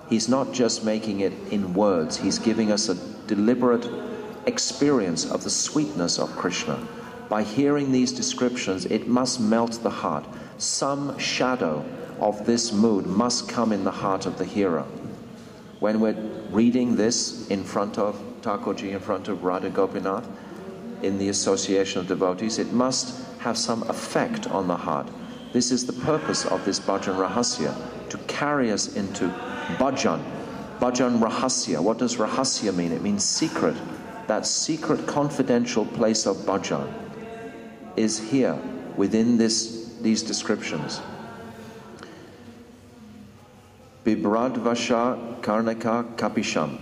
He's not just making it in words, he's giving us a deliberate experience of the sweetness of Krishna. By hearing these descriptions, it must melt the heart. Some shadow of this mood must come in the heart of the hearer. When we're reading this in front of Thakurji, in front of Radha Gopinath, in the association of devotees, it must have some effect on the heart. This is the purpose of this bhajan rahasya, to carry us into bhajan. Bhajan rahasya. What does rahasya mean? It means secret. That secret confidential place of bhajan is here within these descriptions. Bibradvasha karnika kapisham.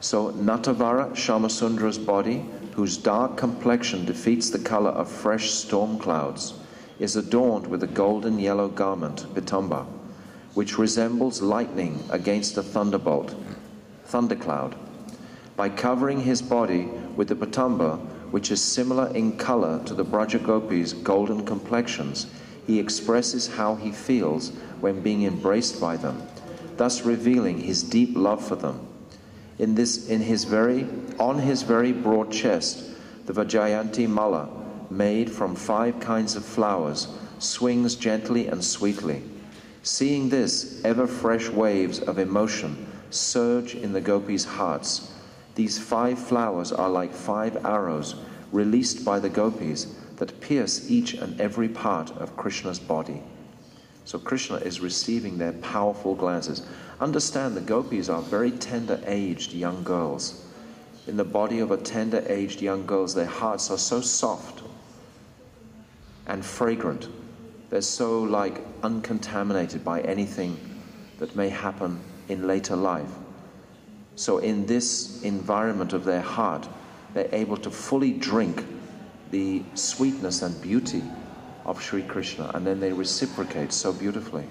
So Natavara, Shamasundra's body, whose dark complexion defeats the color of fresh storm clouds, is adorned with a golden yellow garment, pitamba, which resembles lightning against a thundercloud. By covering his body with the pitamba, which is similar in color to the Braja Gopis' golden complexions, he expresses how he feels when being embraced by them, thus revealing his deep love for them. On his very broad chest, the Vajayanti Mala, made from 5 kinds of flowers, swings gently and sweetly. Seeing this, ever fresh waves of emotion surge in the gopis' hearts. These 5 flowers are like 5 arrows released by the gopis that pierce each and every part of Krishna's body. So Krishna is receiving their powerful glances. Understand, the gopis are very tender-aged young girls. In the body of a tender-aged young girl, their hearts are so soft and fragrant. They're so uncontaminated by anything that may happen in later life. So in this environment of their heart, they're able to fully drink the sweetness and beauty of Sri Krishna, and then they reciprocate so beautifully.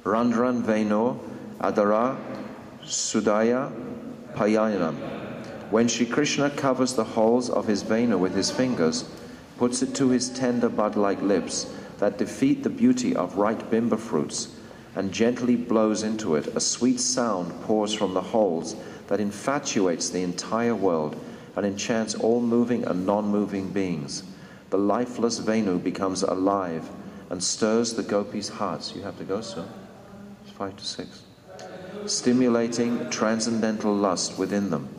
Randran Veno Adara Sudaya Payanam. When Sri Krishna covers the holes of his Venu with his fingers, puts it to his tender bud-like lips that defeat the beauty of ripe bimba fruits, and gently blows into it, a sweet sound pours from the holes that infatuates the entire world and enchants all moving and non-moving beings. The lifeless Venu becomes alive and stirs the gopis' hearts. You have to go soon. It's 5 to 6. Stimulating transcendental lust within them.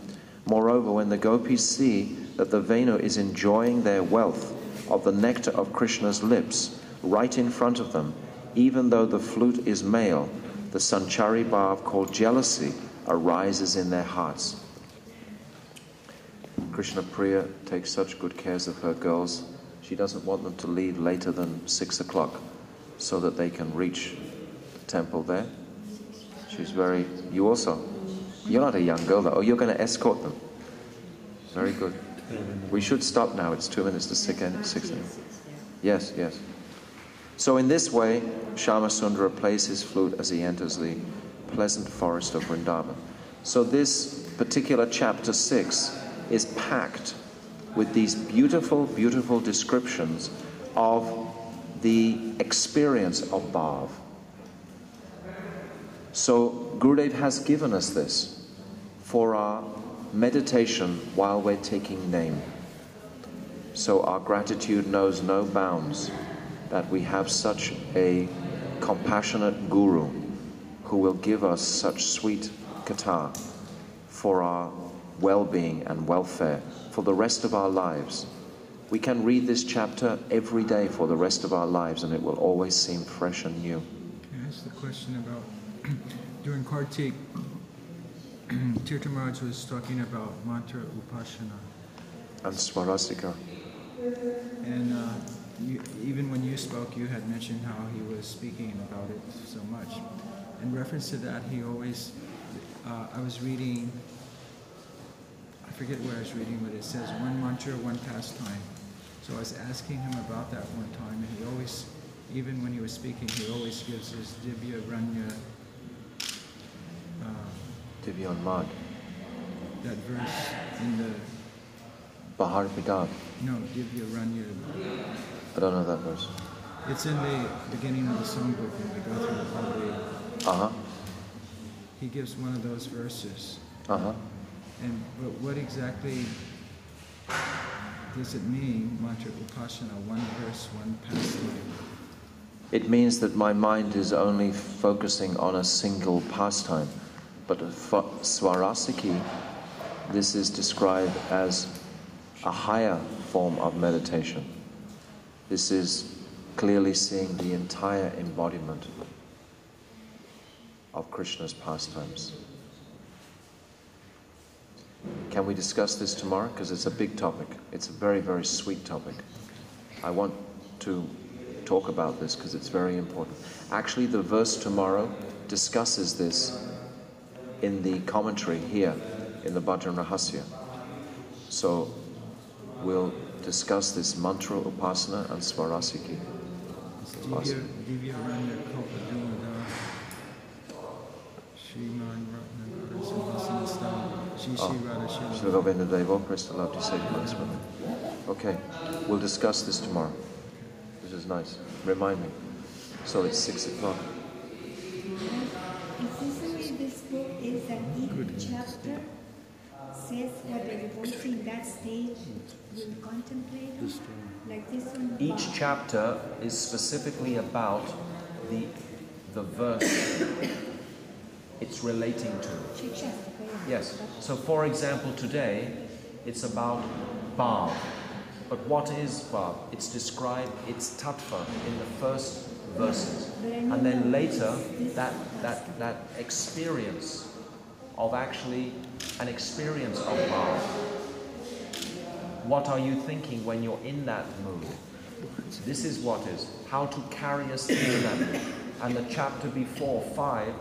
Moreover, when the gopis see that the Venu is enjoying their wealth of the nectar of Krishna's lips right in front of them, even though the flute is male, the sanchari bhav called jealousy arises in their hearts. Krishna Priya takes such good care of her girls. She doesn't want them to leave later than 6 o'clock so that they can reach the temple there. She's very... You also? You're not a young girl though. Oh, you're going to escort them. Very good. We should stop now. It's 2 minutes to 6. Yes, yes. So in this way, Shyamasundara plays his flute as he enters the pleasant forest of Vrindavan. So this particular chapter 6 is packed with these beautiful, beautiful descriptions of the experience of Bhav. So Gurudev has given us this for our meditation while we're taking name. So our gratitude knows no bounds that we have such a compassionate Guru who will give us such sweet katha for our well-being and welfare for the rest of our lives. We can read this chapter every day for the rest of our lives and it will always seem fresh and new. Can I ask the question about during Kartik, Tirtha Maharaj was talking about mantra upasana and swarastika. And even when you spoke, you had mentioned how he was speaking about it so much. In reference to that, he always, I was reading, I forget where I was reading, but it says one mantra, one pastime. So I was asking him about that one time, and he always, even when he was speaking, he always gives his Divya Ranya, Divya Mad. That verse in the... Barhapidam. No, Divya Ranya. I don't know that verse. It's in the beginning of the songbook when we go through all the... He gives one of those verses. But what exactly does it mean, mantra upasana, one verse, one pastime? It means that my mind is only focusing on a single pastime. But for Swarasiki, this is described as a higher form of meditation. This is clearly seeing the entire embodiment of Krishna's pastimes. Can we discuss this tomorrow? Because it's a big topic. It's a very, very sweet topic. I want to talk about this because it's very important. Actually, the verse tomorrow discusses this in the commentary here in the Bhajan Rahasya. So we'll discuss this mantra upasana and swarasiki. Okay, we'll discuss this tomorrow. This is nice. Remind me. So it's 6 o'clock. Essentially, this book is that each chapter says what the devotee in that stage will contemplate on, like this one. Each chapter is specifically about the verse it's relating to. Yes. So, for example, today it's about bhav. But what is bhav? It's described, it's tattva in the first verses, and then later that experience of actually an experience of bhav. What are you thinking when you're in that mood? This is what is how to carry us through that mood. And the chapter before 5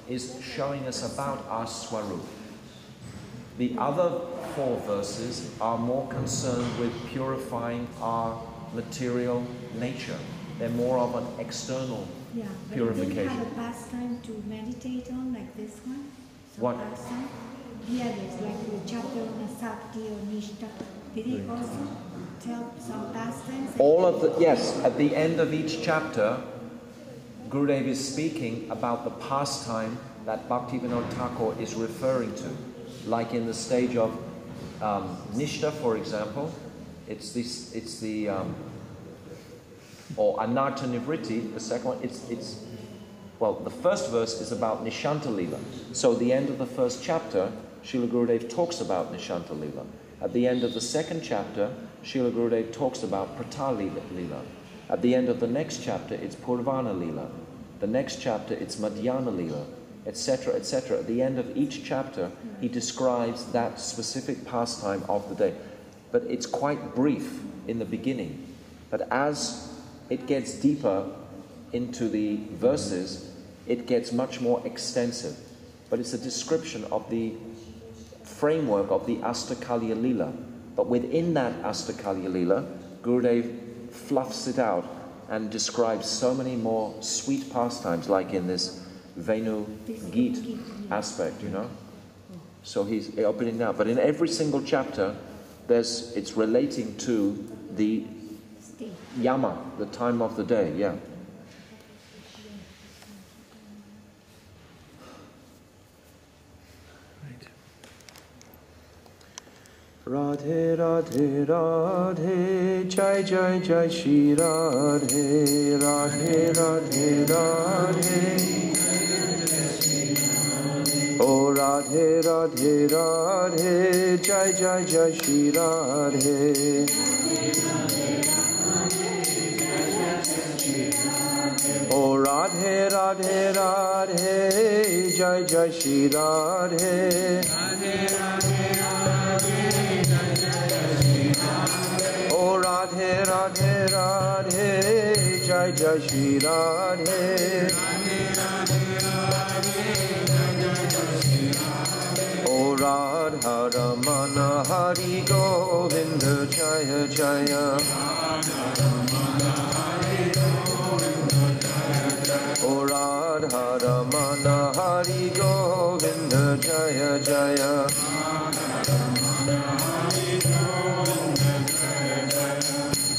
is showing us about our swarup. The other 4 verses are more concerned with purifying our material nature. They're more of an external purification. Do you have a pastime to meditate on, like this one? What? Pastime? The others, like the chapter on Asakti or Nishta. Did they also tell some pastimes? All of the, yes, at the end of each chapter, Gurudev is speaking about the pastime that Bhaktivinoda Thakur is referring to. Like in the stage of Nishta, for example, or Anartha Nivritti, the second one, well, the first verse is about Nishanta Lila. So at the end of the first chapter, Srila Gurudev talks about Nishanta Lila. At the end of the second chapter, Srila Gurudev talks about Prata Lila. At the end of the next chapter, it's Purvana Lila. The next chapter, it's Madhyana Lila, etc., etc. At the end of each chapter, he describes that specific pastime of the day. But it's quite brief in the beginning. But as it gets deeper into the verses, it gets much more extensive. But it's a description of the framework of the Astakalya Lila. But within that Astakalya Lila, Gurudev fluffs it out and describes so many more sweet pastimes, like in this Venu Geet aspect, you know. So he's opening now. But in every single chapter, it's relating to the yama, the time of the day, yeah. Radhe Radhe Radhe Jai Jai Jai Shri Radhe Radhe Radhe Radhe O Radhe Radhe Radhe Jai Jai Jai Shri Radhe O Radhe Radhe Radhe Jai Jai Shri Radhe O Radhe Radhe Radhe Jai Jai Shri Radhe O Radha Ramana Hari Govinda Jaya Jaya O Radha Ramana Hari Govinda Jaya Jaya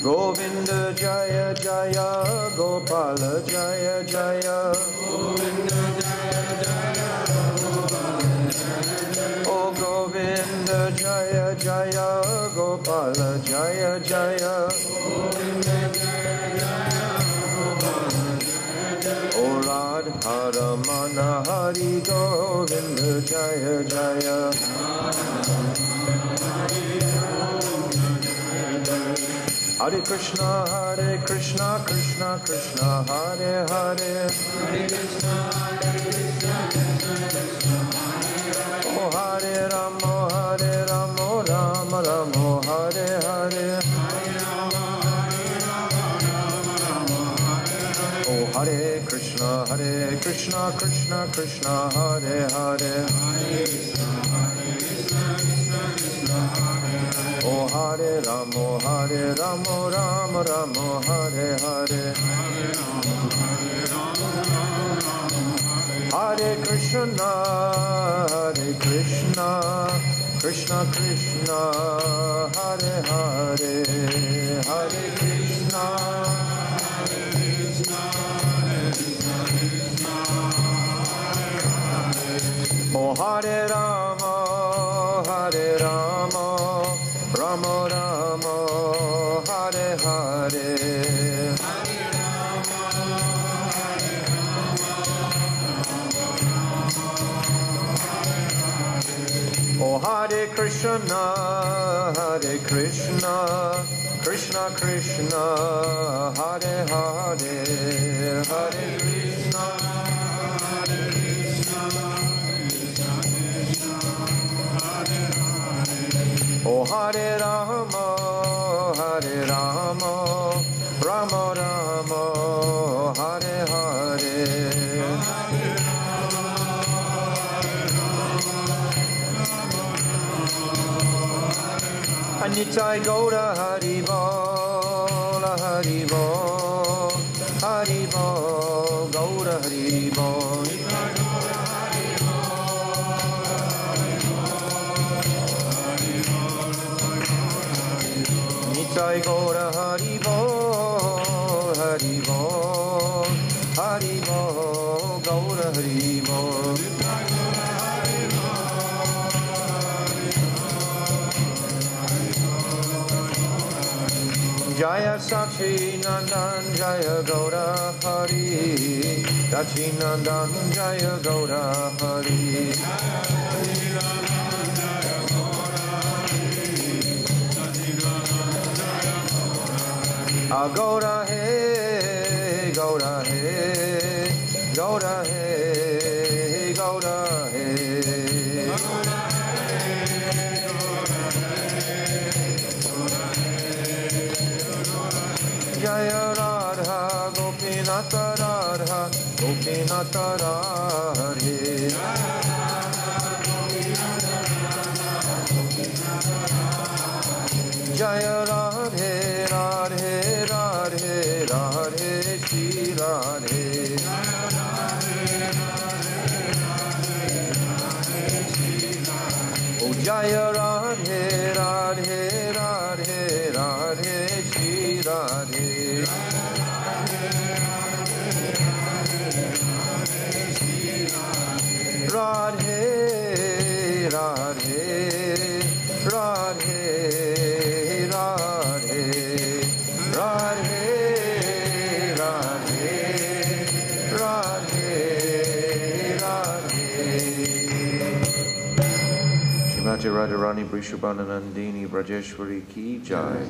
Govinda Jaya Jaya Gopala Jaya Jaya O Govinda Jaya Jaya Gopala Jaya Jaya O Radha Ramana Hari Govinda Jaya Jaya Hare Krishna, Krishna Krishna, Hare Hare. Oh Hare Ramo, Rama Ramo, Hare Hare. Oh Hare Krishna, Krishna Krishna, Hare Hare. Oh Hare Ramo, Rama Ramo, Hare Hare. Hare Krishna, Krishna Krishna, Hare Hare. Hare Krishna, Oh Hare Rama, Rama Rama, Hare Hare. Oh Hare Krishna, Krishna Krishna, Hare Hare. Hare Krishna, Oh Hare Rama, Rama Rama, Hare Hare. Nitai Gaura Hari Bol, Hari Bol, Hari Bol, Gaura Hari Bol. Nitai Gaura Hari Bol, Hari Bol, Hari Bol, Gaura Hari Bol. Jaya Sakshi Nandan Jaya Gaura Hari, Sakshi Nandan Jaya Gaura Hari. Gaura He, Gaura He, Gaura He, Gaura He. Jaya Radha, Gopinath Radha, Gopinath Radhe. Jaya Radhe, Radhe, Radhe, Radhe, Shri Radhe. Oh Jaya Radhe, Radhe, Radhe, Radhe, Shri Radhe. Radhe, Radhe, Radhe, Radhe, Radhe, Radhe, Radhe, Radhe. Shrimati Radharani Brishabhana Nandini Brajeshwari Ki Jai.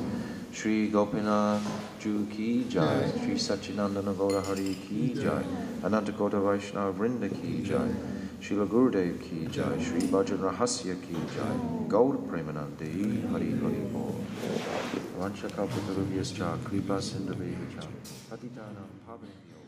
Shri Gopinath Ju Ki Jai. Shri Sachinandana Gaura Hari Ki Jai. Ananta Kota Vaishnava Vrinda Ki Jai. Srila Gurudev Ki Jai. Shri Bhajan Rahasya Ki Jai. Gaur Premanande Hari Hari Bol. Vancha Kalpatarubhyascha Kripa Sindhavescha Patitanam Pavanebhyo